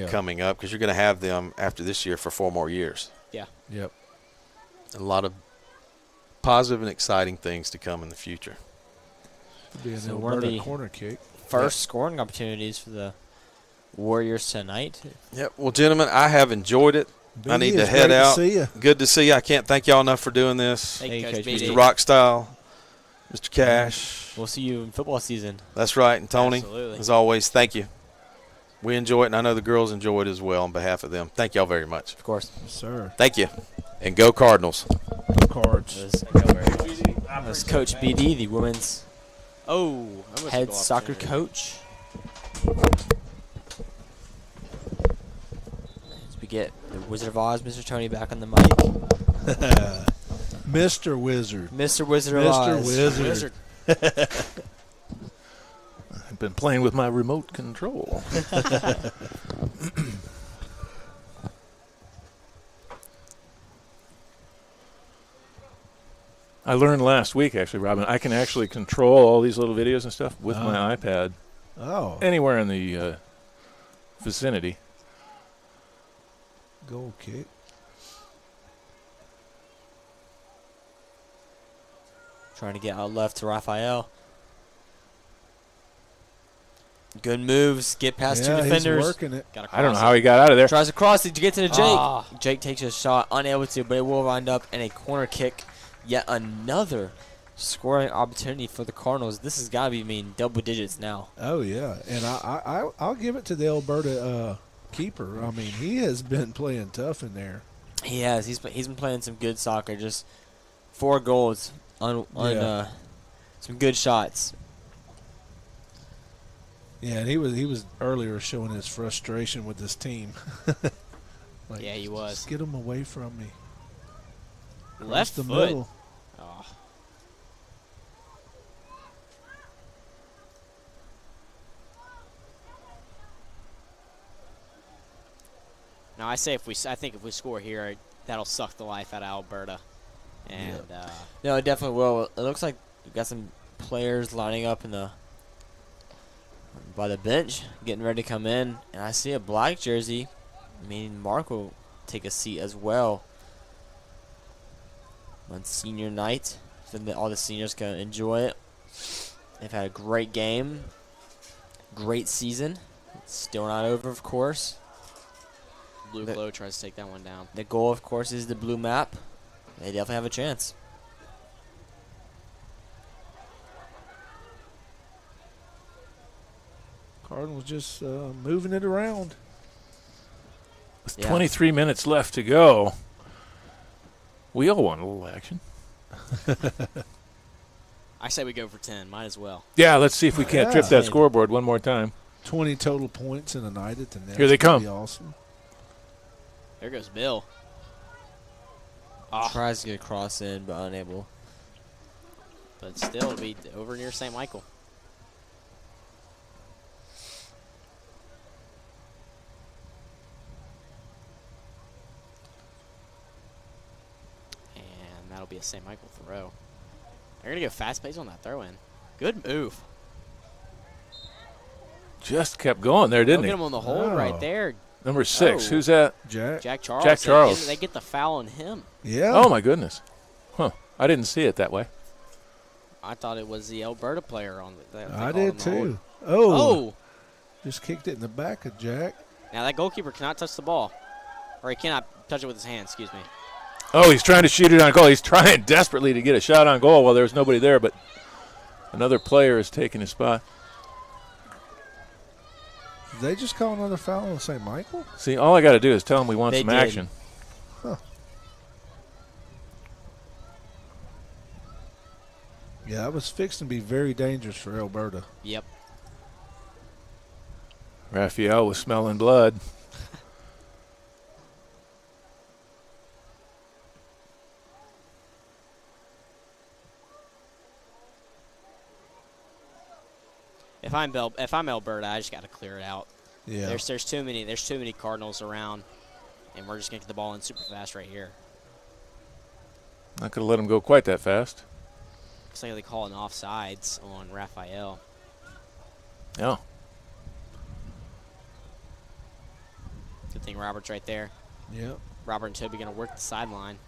coming up because you're going to have them after this year for 4 more years. Yeah. Yep. A lot of positive and exciting things to come in the future. Be an So one of Elberta the corner kick. first scoring opportunities for the Warriors tonight. Yep. Well, gentlemen, I have enjoyed it. I need to it's head great out. see you. Good to see you. I can't thank y'all enough for doing this. Thank you, Coach Coach BD. Mr. Rockstyle, Mr. Cash. We'll see you in football season. That's right. And Tony, Absolutely. as always, thank you. We enjoy it, and I know the girls enjoy it as well on behalf of them. Thank y'all very much. Of course. Yes, sir. Thank you. And go Cardinals. Go Cards. That's Coach BD, the women's almost a head goal soccer opportunity. coach. As we get the Wizard of Oz, Mr. Tony, back on the mic. Mr. Wizard. Mr. Wizard of Mr. Oz. Wizard. I've been playing with my remote control. I learned last week, actually, Robin, I can actually control all these little videos and stuff with my iPad Oh, anywhere in the vicinity. goal kick. Trying to get out left to Raphael. Good moves. Get past two Yeah, defenders. he's working it. Gotta I don't know cross how he got out of there. Tries to cross it to get to the Jake. Ah. Jake takes a shot, unable to, but it will wind up in a corner kick. Yet another scoring opportunity for the Cardinals. This has got to be double digits now. Oh yeah, and I'll give it to the Elberta keeper. I mean, he has been playing tough in there. He has. He's been playing some good soccer. Just 4 goals on Yeah. some good shots. Yeah, and he was earlier showing his frustration with this team. Like, Yeah, he was. Just get him away from me. Across Left the foot. middle. Oh. Now I think if we score here, that'll suck the life out of Alberta. And No, it definitely will. It looks like we've got some players lining up by the bench, getting ready to come in. And I see a black jersey, meaning Mark will take a seat as well on senior night, so that all the seniors can enjoy it. They've had a great game, great season. It's still not over, of course. Blue Glow tries to take that one down. The goal, of course, is the blue map. They definitely have a chance. Cardinals just moving it around. With Yeah. 23 minutes left to go. We all want a little action. I say we go for 10. Might as well. Yeah, let's see if we can't trip Yeah. that scoreboard one more time. 20 total points in a night at the net. Here they come. Be awesome. There goes Bill. Ah, Tries to get a cross in, but unable. but still, it'll be over near St. Michael. And that'll be a St. Michael throw. They're going to go fast pace on that throw in. Good move. Just kept going there, didn't Get he? him on the hold Oh. right there. Number 6. Oh. Who's that? Jack. Jack Charles. Jack Charles. They get the foul on him. Yeah. Oh, my goodness. Huh. I didn't see it that way. I thought it was the Elberta player on the. I did too. Oh. Oh. Just kicked it in the back of Jack. Now that goalkeeper cannot touch the ball. Or he cannot touch it with his hand, excuse me. Oh, he's trying to shoot it on goal. He's trying desperately to get a shot on goal while there's nobody there, but another player is taking his spot. Did they just call another foul on St. Michael? See, all I got to do is tell him we want They some did. action. Yeah, that was fixing to be very dangerous for Elberta. Yep. Raphael was smelling blood. If I'm Elberta, I just got to clear it out. Yeah. There's too many Cardinals around, and we're just gonna get the ball in super fast right here. Not going to let him go quite that fast. Looks like they call an offsides on Raphael. Yeah. Good thing Robert's right there. Yep. Robert and Toby gonna work the sideline.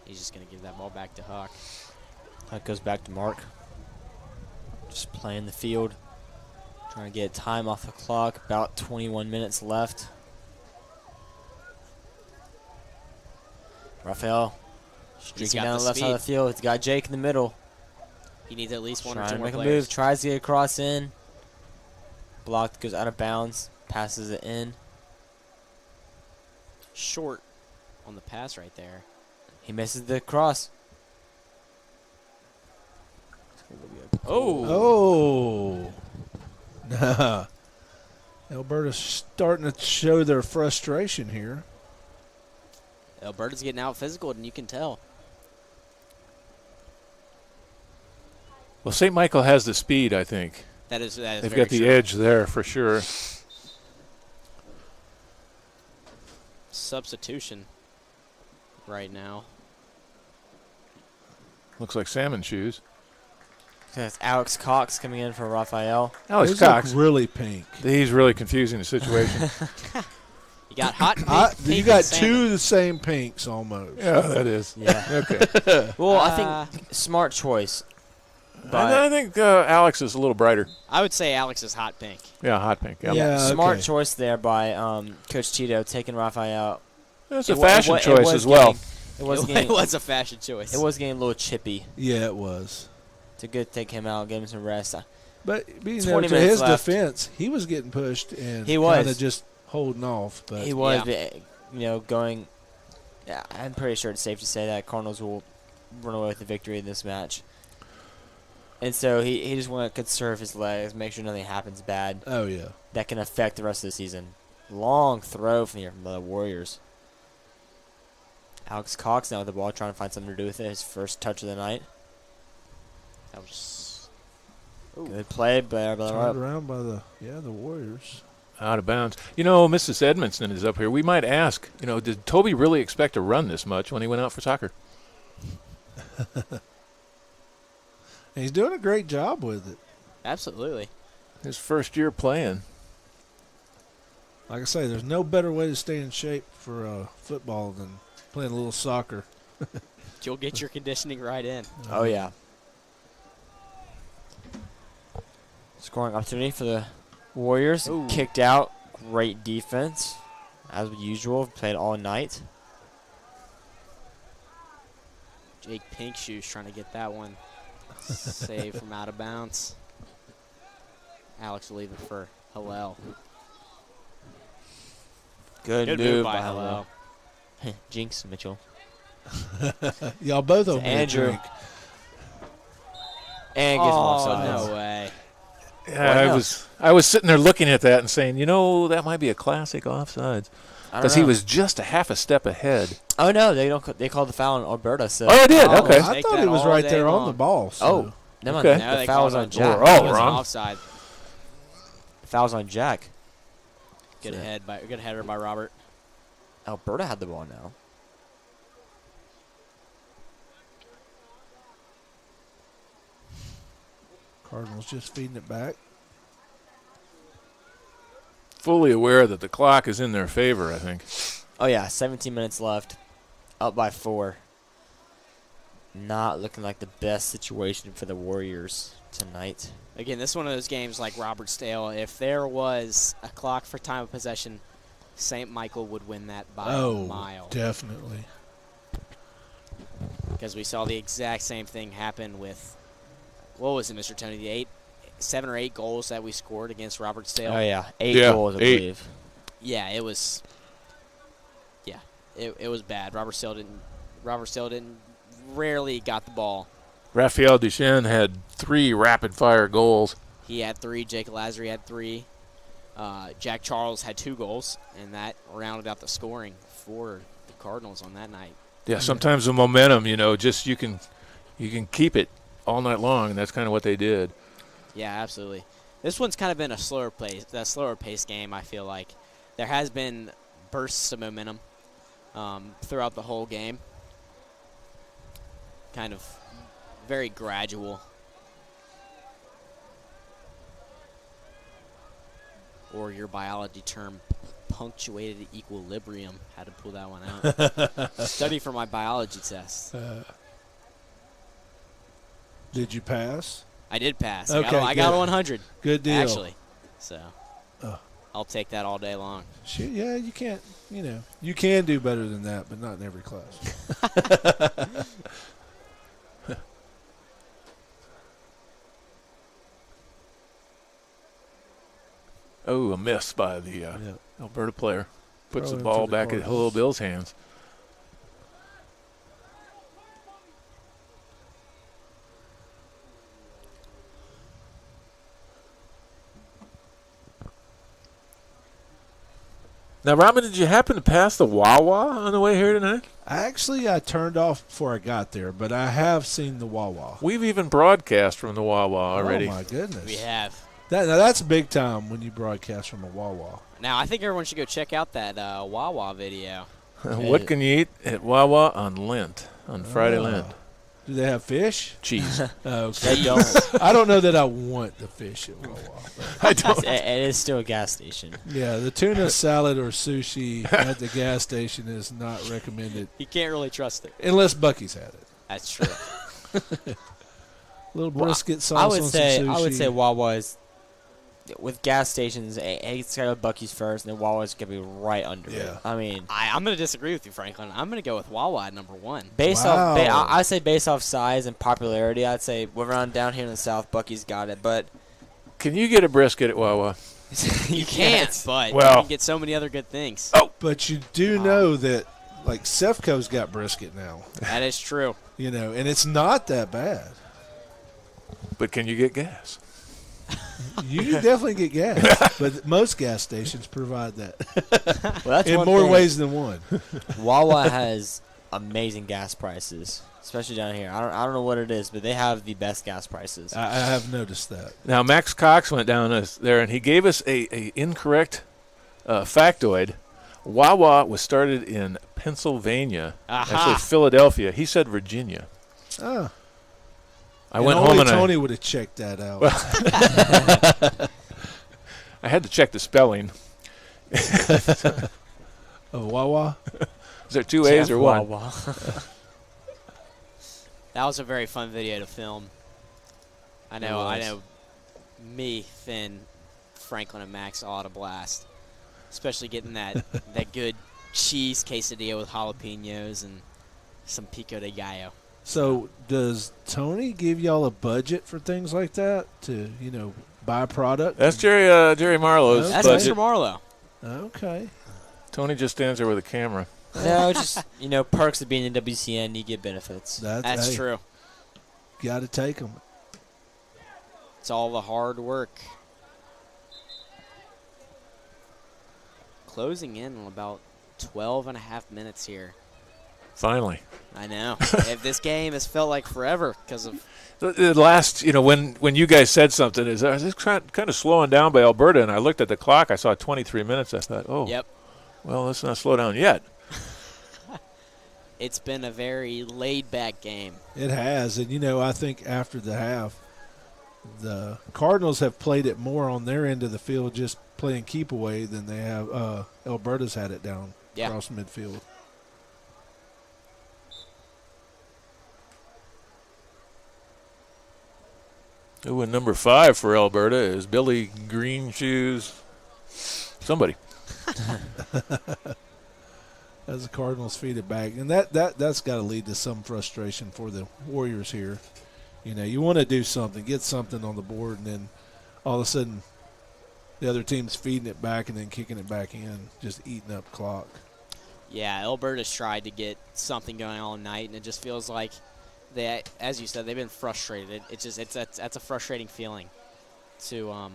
He's just gonna give that ball back to Huck. That goes back to Mark. Just playing the field. Trying to get time off the clock. About 21 minutes left. Raphael He's streaking got down the the left side of the speed. field. He's got Jake in the middle. He needs at least one or Trying two to more make a players. move. Tries to get across in. Blocked. Goes out of bounds. Passes it in. Short on the pass right there. He misses the cross. Oh. Oh. Alberta's starting to show their frustration here. Alberta's getting out physical, and you can tell. Well, St. Michael has the speed, I think. That is They've very got the true. edge there for sure. Substitution right now. Looks like salmon shoes. So that's Alex Cox coming in for Raphael. Alex Those look Cox. really pink. He's really confusing the situation. You got hot pink, You pink got and salmon. two of the same pinks almost. Yeah, that is. Yeah. Okay. Well, I think smart choice. And But I think Alex is a little brighter. I would say Alex is hot pink. Yeah, hot pink. Yeah. Yeah. smart okay. choice there by Coach Tito taking Raphael. That's a It wa- fashion it choice was as well. It was It getting, was a fashion choice. it was getting a little chippy. Yeah, it was. It's a good to take him out, give him some rest. But you 20 know, to minutes his left. defense, he was getting pushed and He was. kind of just holding off. But He was, Yeah. going. Yeah, I'm pretty sure it's safe to say that Cardinals will run away with the victory in this match. And so he just want to conserve his legs, make sure nothing happens bad oh yeah, that can affect the rest of the season. Long throw from the Warriors. Alex Cox now with the ball, trying to find something to do with it. His first touch of the night. That was Good play, but turned around by the Warriors. Out of bounds. You know, Mrs. Edmondson is up here. We might ask, did Toby really expect to run this much when he went out for soccer? And he's doing a great job with it. absolutely. His first year playing. Like I say, there's no better way to stay in shape for football than playing a little soccer. You'll get your conditioning right in. Oh, yeah. Scoring opportunity for the Warriors. Ooh. Kicked out. Great defense. As usual, played all night. Jake Pink Shoes trying to get that one saved from out of bounds. Alex will leave it for Hillel. Good Good move by by Hillel. Hillel. Jinx Mitchell. Y'all both owe me a Andrew. drink. And gets him Oh, offside. no way. Yeah, no? I was sitting there looking at that and saying, that might be a classic offsides. I don't Because he know. was just a half a step ahead. Oh, no. They called the foul on Alberta. So. Oh, they did? Oh, Okay. I Take thought that he was all right day there on long. the ball. So. Oh. Never mind. Okay. No, The they foul called was on it Jack. We're all It was wrong. offside. The foul was on Jack. Good header by Robert. Alberta had the ball now. Cardinals just feeding it back. Fully aware that the clock is in their favor, I think. Oh, yeah. 17 minutes left. Up by 4. Not looking like the best situation for the Warriors tonight. Again, this is one of those games like Robert Stale. If there was a clock for time of possession, St. Michael would win that by a mile. Definitely. Because we saw the exact same thing happen with, what was it, Mr. Tony? The 7 or 8 goals that we scored against Robert Stale. Oh, yeah. 8 Yeah, goals, I 8. believe. Yeah, it was. Yeah, it was bad. Robert Stale didn't. Rarely got the ball. Raphael Duchesne had 3 rapid-fire goals. He had 3. Jake Lazary had 3. Jack Charles had 2 goals, and that rounded out the scoring for the Cardinals on that night. Yeah, sometimes the momentum, just you can keep it all night long, and that's kind of what they did. Yeah, absolutely. This one's kind of been a slower pace game. I feel like there has been bursts of momentum throughout the whole game. Kind of very gradual. Or your biology term, punctuated equilibrium. Had to pull that one out. Study for my biology test. Did you pass? I did pass. Okay, I got good. a 100. Good deal. Actually. So. I'll take that all day long. Shit, yeah, you can't. You can do better than that, but not in every class. Oh, a miss by the Elberta player. Puts Throw the him ball to the back at Cardinals. Hello Bill's hands. Now, Robin, did you happen to pass the Wawa on the way here tonight? Actually, I turned off before I got there, but I have seen the Wawa. We've even broadcast from the Wawa already. Oh, my goodness. We have. Now, that's big time when you broadcast from a Wawa. Now, I think everyone should go check out that Wawa video. What can you eat at Wawa on Lent, on Friday Oh. Lent? Do they have fish? Cheese. Okay. They don't. I don't know that I want the fish at Wawa. I don't. It is still a gas station. Yeah, the tuna salad or sushi at the gas station is not recommended You can't really trust it. unless Bucky's had it. That's true. A little brisket sauce I would on say some sushi. I would say Wawa is with gas stations. It's got to go Bucky's first, and then Wawa's gonna be right under Yeah. it. I mean, I'm going to disagree with you, Franklin. I'm going to go with Wawa at number 1. based Wow. off, I say based off size and popularity, I'd say we're around down here in the South. Bucky's got it, but Can you get a brisket at Wawa? You can't, but Well- you can get so many other good things. But you do know that, like, Sefco's got brisket now, That is true. and it's not that bad. But can you get gas? You can definitely get gas, but most gas stations provide that well, that's in one more thing. ways than one. Wawa has amazing gas prices, especially down here. I don't know what it is, but they have the best gas prices. I have noticed that. Now, Max Cox went down there, and he gave us a incorrect factoid. Wawa was started in Pennsylvania, Aha. actually Philadelphia. He said Virginia. Oh, I went only home and Tony would have checked that out. I had to check the spelling. Of Wawa. Is there 2 A's or one? Wawa. That was a very fun video to film. I know. It was. Me, Finn, Franklin, and Max all had a blast. Especially getting that good cheese quesadilla with jalapenos and some pico de gallo. So does Tony give y'all a budget for things like that to, buy product? That's Jerry Marlowe's That's budget. Mr. Marlowe. Okay. Tony just stands there with a camera. No, just perks of being in WCN, you get benefits. That's true. Got to take them. It's all the hard work. Closing in on about 12 and a half minutes here. Finally. I know. If this game has felt like forever because of The last, when you guys said something, is this kind of slowing down by Elberta? And I looked at the clock. I saw 23 minutes. I thought, Yep. well, let's not slow down yet. It's been a very laid-back game. It has. And, I think after the half, the Cardinals have played it more on their end of the field, just playing keep away, than they have. Elberta's had it down across midfield. Ooh, and number 5 for Elberta is Billy Green Shoes. Somebody. As the Cardinals feed it back. And that's got to lead to some frustration for the Warriors here. You want to do something, get something on the board, and then all of a sudden the other team's feeding it back and then kicking it back in, just eating up clock. Yeah, Alberta's tried to get something going all night, and it just feels like they, as you said, they've been frustrated. That's a frustrating feeling to,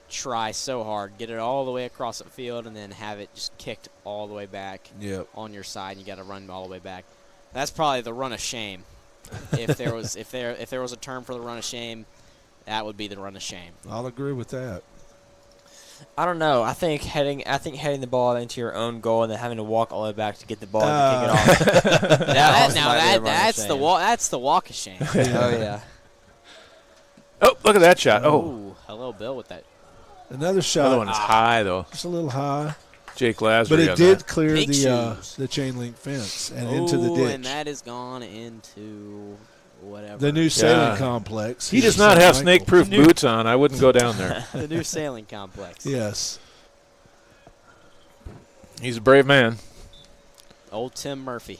try so hard, get it all the way across the field, and then have it just kicked all the way back on your side. And you got to run all the way back. That's probably the run of shame. If there was if there was a term for the run of shame, that would be the run of shame. I'll agree with that. I don't know. I think heading the ball into your own goal and then having to walk all the way back to get the ball and kick it off. That's the walk of shame. Oh yeah. Oh, look at that shot. Oh, Ooh, hello, Bill, with that. Another shot. another one is high, though. Just a little high. Jake Lasry. But it on did that. clear Big shoes. the chain link fence and into the ditch. And that has gone into whatever. The new sailing Yeah. complex. He does not have snake-proof boots on. I wouldn't go down there. The new sailing complex. Yes. He's a brave man. Old Tim Murphy.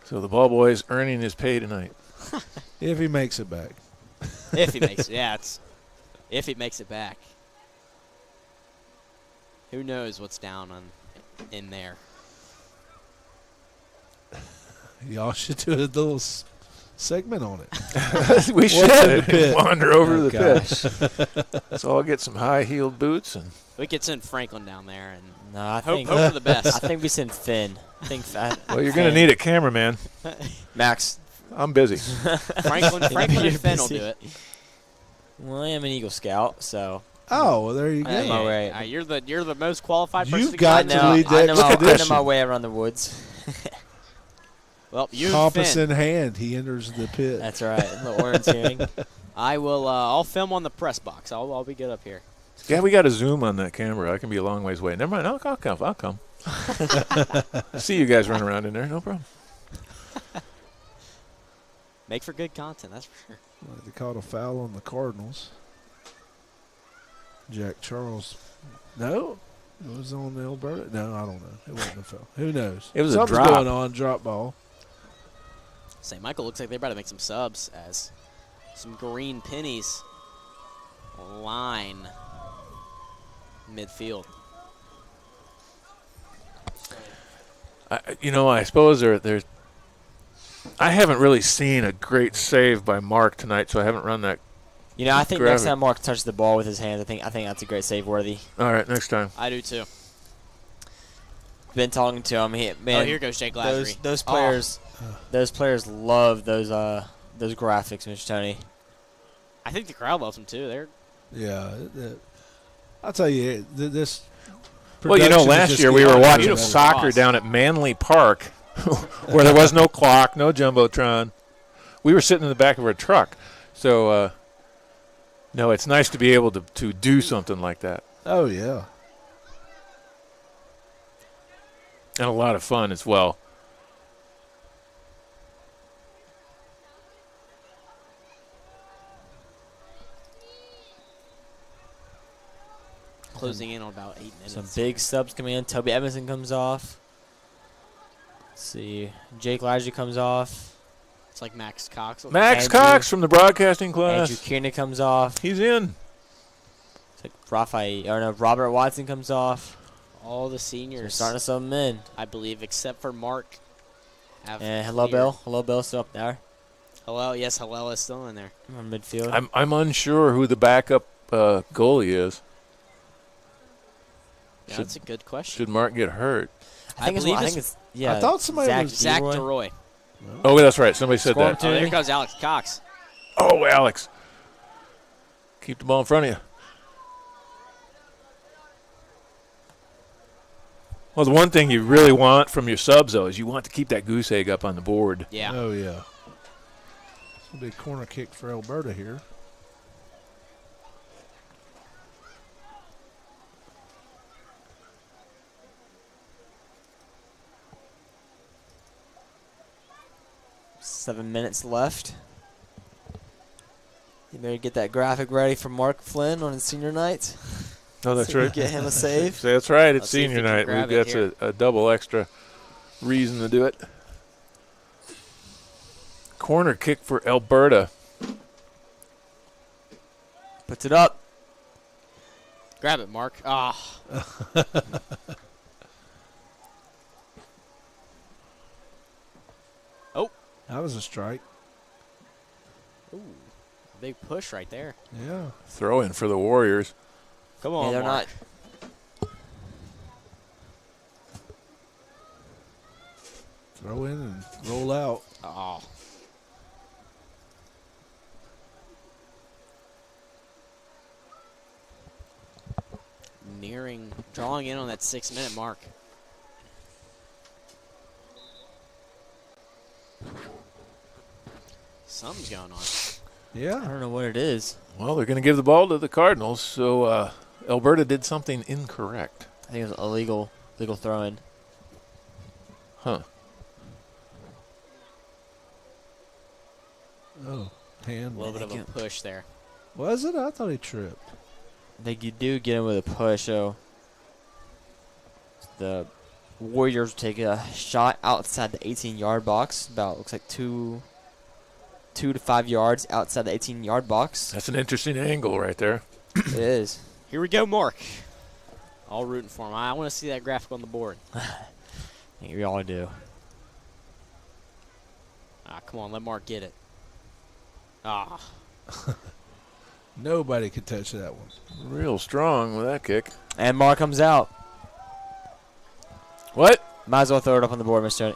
So the ball boy is earning his pay tonight. If he makes it back. If he makes it, yeah, it's if he makes it back. Who knows what's down in there? Y'all should do a little segment on it. We should in the pit? wander over to the Gosh. pit. So I'll get some high-heeled boots and We could send Franklin down there and No, I hope think for the best. I think we send Finn. I think well, you're going to need a cameraman. Max. I'm busy. Franklin and Finn will do it. Well, I am an Eagle Scout, so Oh, well, there you go. I know. Right. You're the most qualified person. You've to got get to lead that I know expedition. my way around the woods. Well, you Compass Finn. in hand, he enters the pit. That's right. The orienteering. I will. I'll film on the press box. I'll be good up here. Yeah, we got a zoom on that camera. I can be a long ways away. Never mind. I'll come. I'll come. I see you guys running around in there. No problem. Make for good content, that's for sure. They caught a foul on the Cardinals. Jack Charles. No? It was on the Elberta? No, I don't know. It wasn't a foul. Who knows? It was a Something's drop. going on. Drop ball. St. Michael looks like they're about to make some subs as some green pennies line midfield. I suppose there's. I haven't really seen a great save by Mark tonight, so I haven't run that. I think Grab next it. time Mark touches the ball with his hands, I think that's a great save worthy. All right, next time. I do too. Been talking to him. Man, Here goes Jake Lasry. those players love those graphics, Mr. Tony. I think the crowd loves them too. They're Yeah. I'll tell you, this. Well, production is last just year we getting were better watching and better. soccer down at Manly Park where there was no clock, no Jumbotron. We were sitting in the back of our truck. So, no, it's nice to be able to do something like that. Oh, yeah. And a lot of fun as well. closing in on about 8 minutes. Some big subs coming in. Toby Edmondson comes off. Let's see. Jake Lasry comes off. It's like Max Cox. Max Andrew- Cox from the broadcasting class. Andrew Kiernan comes off. He's in. It's like Robert Watson comes off. All the They're seniors, starting to sub them in. I believe, except for Mark. Have And Hello cleared. Bill. Hello Bill's still up there Hello, yes, Hello is still in there. on midfield. I'm unsure who the backup goalie is. Yeah, that's a good question. Should Mark get hurt? I think believe it's yeah. I thought somebody Zach, was- Zach DeRoy. DeRoy. Oh, that's right. Somebody said Score that. Oh, there goes Alex Cox. Oh, Alex. Keep the ball in front of you. Well, the one thing you really want from your subs, though, is you want to keep that goose egg up on the board. Yeah. Oh, yeah. This will be a corner kick for Elberta here. Seven minutes left. You better get that graphic ready for Mark Flynn on his senior night. Oh, that's So we right. Get him a save. That's right. It's Let's see if senior we can night. grab That's it a double extra reason to do it. Corner kick for Alberta. Puts it up. Grab it, Mark. Ah. That was a strike. Ooh. Big push right there. Yeah. Throw in for the Warriors. Come on, Yeah, they're Mark. Throw in and roll out. Oh. Drawing in on that 6-minute mark. Something's going on. I Yeah. don't know what it is. Well, they're going to give the ball to the Cardinals, so Alberta did something incorrect. I think it was illegal throw-in. Huh. Oh, hand. A little bit of a push there. Was it? I thought he tripped. I think you do get him with a push, so the Warriors take a shot outside the 18-yard box, about looks like 2 to 5 yards outside the 18-yard box. That's an interesting angle right there. It is. Here we go, Mark. All rooting for him. I want to see that graphic on the board. I think we all do. Come on, let Mark get it. Ah. Nobody could touch that one. Real strong with that kick. And Mark comes out. What? Might as well throw it up on the board, Mr.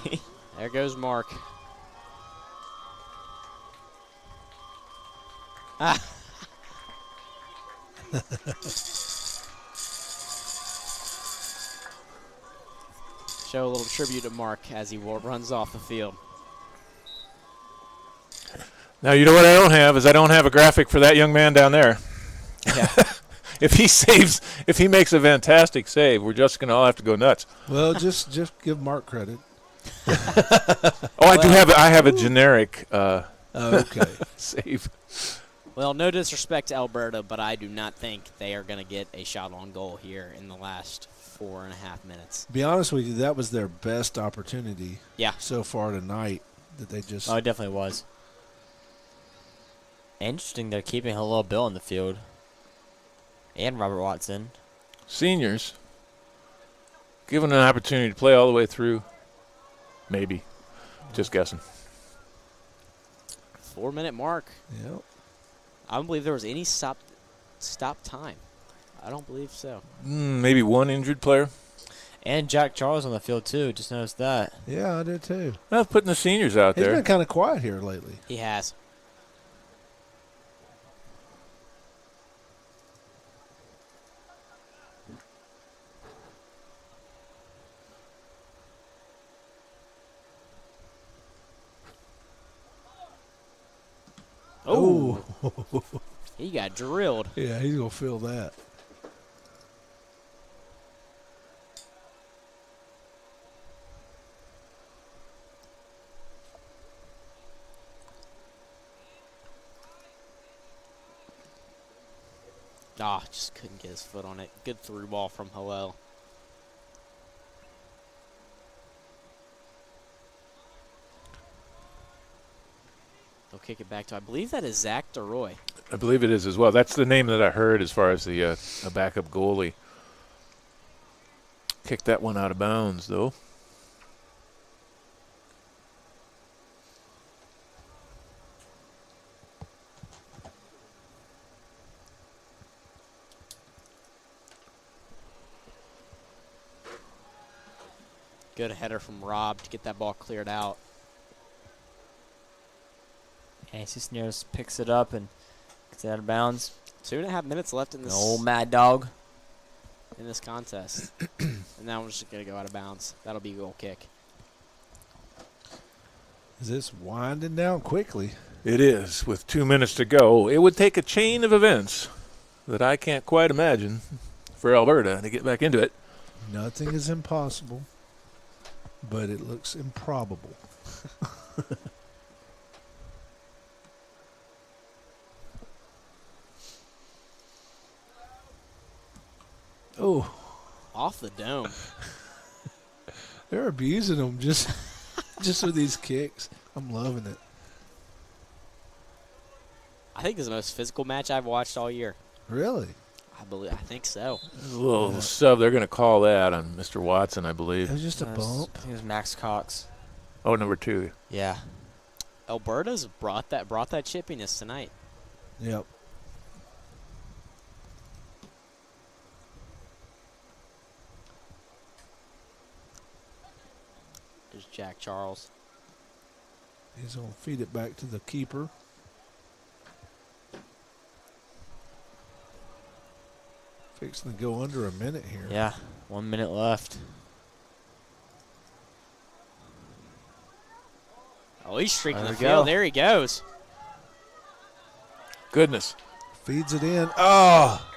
Tony. There goes Mark. Show a little tribute to Mark as he runs off the field. Now, you know what I don't have is I don't have a graphic for that young man down there. Yeah. If he makes a fantastic save, we're just going to all have to go nuts. Well, just give Mark credit. I have a generic Okay. save. Well, no disrespect to Elberta, but I do not think they are going to get a shot on goal here in the last 4.5 minutes. To be honest with you, that was their best opportunity Yeah. so far tonight that they just Oh, it definitely was. Interesting, they're keeping Hello Bill in the field. And Robert Watson. Seniors, given an opportunity to play all the way through, maybe. Just guessing. 4-minute mark. Yep. I don't believe there was any stop time. I don't believe so. Maybe one injured player. And Jack Charles on the field, too. Just noticed that. Yeah, I did too. Well, putting the seniors out He's there. been kind of quiet here lately. He has. Oh, he got drilled. Yeah, he's going to feel that. Just couldn't get his foot on it. Good through ball from Hillel. They'll kick it back to, I believe that is Zach DeRoy. I believe it is as well. That's the name that I heard as far as the a backup goalie. Kicked that one out of bounds, though. Good header from Rob to get that ball cleared out. And Cisneros picks it up and gets it out of bounds. 2.5 minutes left in this Old Mad Dog. in this contest. And now we're just going to go out of bounds. That'll be a goal kick. Is this winding down quickly? It is, with 2 minutes to go. It would take a chain of events that I can't quite imagine for Alberta to get back into it. Nothing is impossible, but it looks improbable. Oh, Off the dome. they're abusing them just with these kicks. I'm loving it. I think this is the most physical match I've watched all year. Really? I think so. There's a little sub. They're going to call that on Mr. Watson, I It believe. was just a I bump. think it was Max Cox. Oh, number 2. Yeah. Alberta's brought that chippiness tonight. Yep. There's Jack Charles. He's going to feed it back to the keeper. Fixing to go under a minute here. Yeah. 1 minute left. Oh, he's streaking There the we field. go. There he goes. Goodness. Feeds it in. Oh!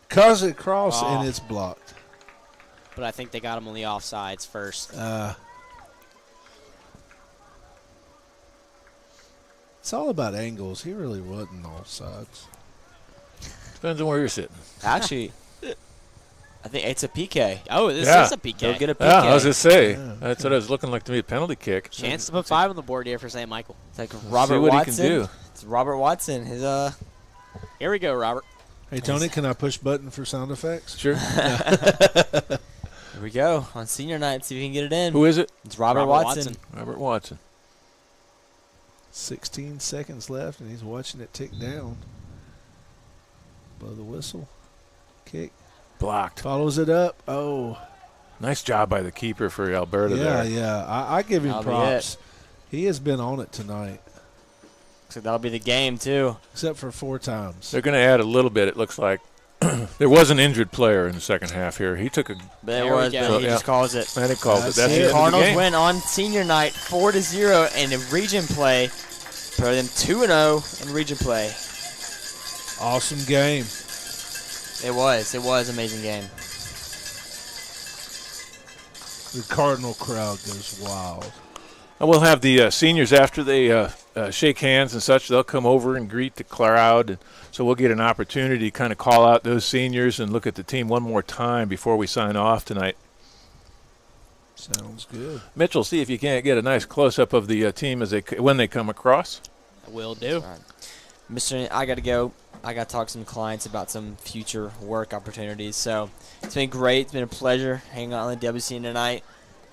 Cuts it across, Oh. and it's blocked. But I think they got him on the offsides first. It's all about angles. He really wasn't all sides. Depends on where you're sitting. Actually, I think it's a PK. Oh, this Yeah. is a PK. They'll get a PK. Yeah, I was going to say. Yeah. That's what I was looking like to me, a penalty kick. Chance to put 5 on the board here for St. Michael. It's like See Robert what Watson. he can do. It's Robert Watson. His Here we go, Robert. Hey, Tony, can I push button for sound effects? Sure. Here we go on senior night. See if we can get it in. Who is it? It's Robert Watson. Robert Watson. 16 seconds left, and he's watching it tick down. Blow the whistle. Kick. Blocked. Follows it up. Oh. Nice job by the keeper for Elberta Yeah, there. yeah. I give him That'll be props. He has been on it tonight, So that'll be the game too. except for 4 times. They're going to add a little bit, it looks like. There was an injured player in the second half here. He took a But There it we was, go. but he Yeah. just calls it. man, it called it. That's That's it. the end of the Cardinals game. win on senior night 4-0 in the region play. Put them 2-0 in region play. Awesome game. It was an amazing game. The Cardinal crowd goes wild. And we'll have the seniors after they shake hands and such. They'll come over and greet the crowd. And so we'll get an opportunity to kind of call out those seniors and look at the team one more time before we sign off tonight. Sounds good. Mitchell, see if you can't get a nice close-up of the team as when they come across. Will do. Mr. I got to go. I got to talk to some clients about some future work opportunities. So it's been great. It's been a pleasure hanging out on the WCN tonight.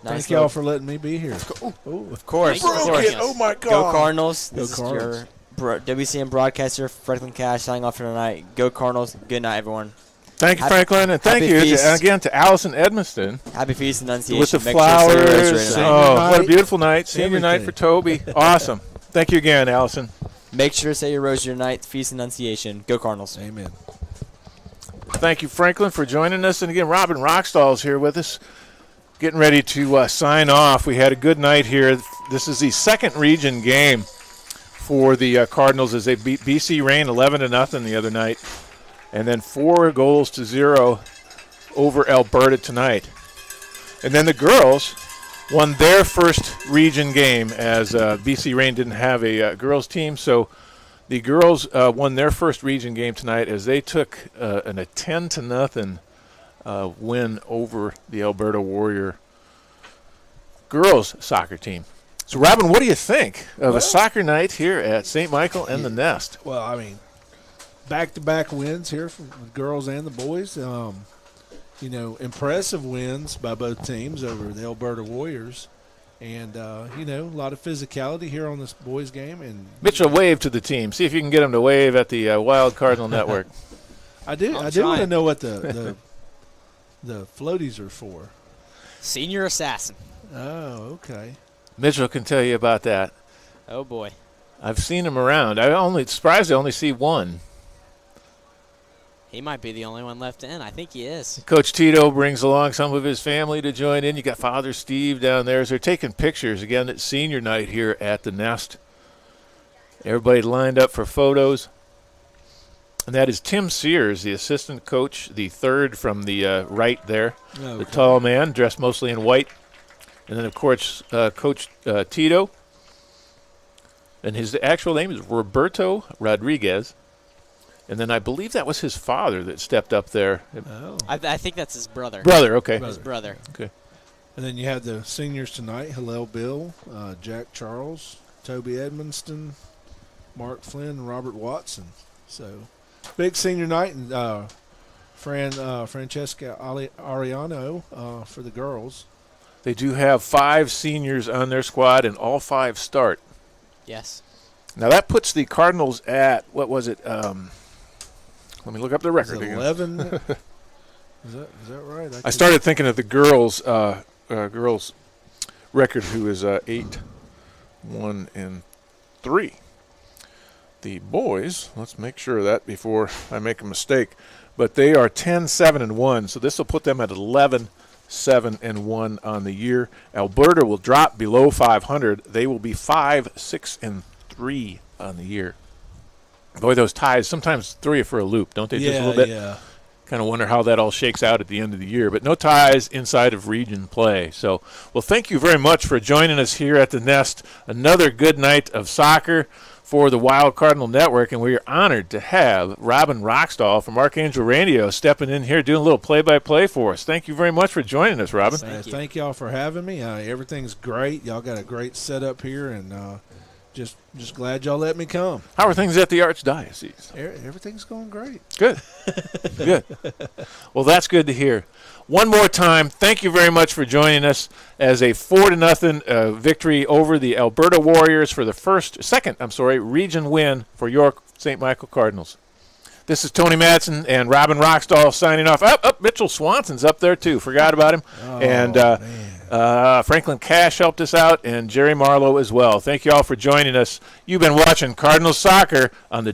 Thank y'all for letting me be here. Of course. Thank you for joining us. Oh, my Go Cardinals. Go This is Cards. your WCN broadcaster, Franklin Cash, signing off for tonight. Go Cardinals. Good night, everyone. Thank you, Happy- Franklin, and thank happy you feast. again to Allison Edmiston Happy Feast Annunciation. with the Make sure to say your rosary flowers. tonight. Oh, what a night. beautiful night. Senior night for Toby. Awesome. Thank you again, Allison. Make sure to say your rosary tonight. Feast Annunciation. Go Cardinals. Amen. Thank you, Franklin, for joining us. And again, Robin Rockstall's here with us, getting ready to sign off. We had a good night here. This is the second region game for the Cardinals as they beat BC Rain 11-0 the other night, and then 4-0 over Elberta tonight. And then the girls won their first region game as BC Rain didn't have a girls team, so the girls won their first region game tonight as they took a 10-0 win over the Elberta Warrior girls soccer team. So, Robin, what do you think of a soccer night here at St. Michael and the Nest? Well, I mean, back-to-back wins here from the girls and the boys. Impressive wins by both teams over the Elberta Warriors. And, a lot of physicality here on this boys' game. And Mitchell, wave to the team. See if you can get them to wave at the Wild Cardinal Network. I do want to trying. know what the floaties are for. Senior assassin. Oh, okay. Mitchell can tell you about that. Oh, boy. I've seen him around. I'm surprised I only see one. He might be the only one left in. I think he is. Coach Tito brings along some of his family to join in. You got Father Steve down there. So they're taking pictures again at senior night here at the Nest. Everybody lined up for photos. And that is Tim Sears, the assistant coach, the third from the right there. Okay. The tall man, dressed mostly in white. And then, of course, Coach Tito. And his actual name is Roberto Rodriguez. And then I believe that was his father that stepped up there. Oh. I think that's his brother. Brother, okay. His brother. Okay. And then you had the seniors tonight: Hillel Bill, Jack Charles, Toby Edmonston, Mark Flynn, and Robert Watson. So big senior night, and Francesca Ariano for the girls. They do have 5 seniors on their squad, and all 5 start. Yes. Now that puts the Cardinals at, what was it? Let me look up the Is record it again. 11? Is that right? I started thinking of the girls' record, who is 8-1-3. The boys, let's make sure of that before I make a mistake, but they are 10-7-1, so this will put them at 11-7-1 on the year. Elberta will drop below 500. They will be 5-6-3 on the year. Boy, those ties, sometimes throw you for a loop, don't they? Just a little bit. Yeah. kind of wonder how that all shakes out at the end of the year. But no ties inside of region play. So, well, thank you very much for joining us here at the Nest. Another good night of soccer for the Wild Cardinal Network, and we are honored to have Robin Rockstall from Archangel Radio stepping in here doing a little play-by-play for us. Thank you very much for joining us, Robin. Thank y'all for having me. Everything's great. Y'all got a great setup here, and just glad y'all let me come. How are things at the Archdiocese? Everything's going great. Good. Good. Well, that's good to hear. One more time, thank you very much for joining us as a 4-0 victory over the Elberta Warriors for the second region win for York St. Michael Cardinals. This is Tony Madsen and Robin Rockstall signing off. Mitchell Swanson's up there too. Forgot about him. Franklin Cash helped us out, and Jerry Marlowe as well. Thank you all for joining us. You've been watching Cardinals Soccer on the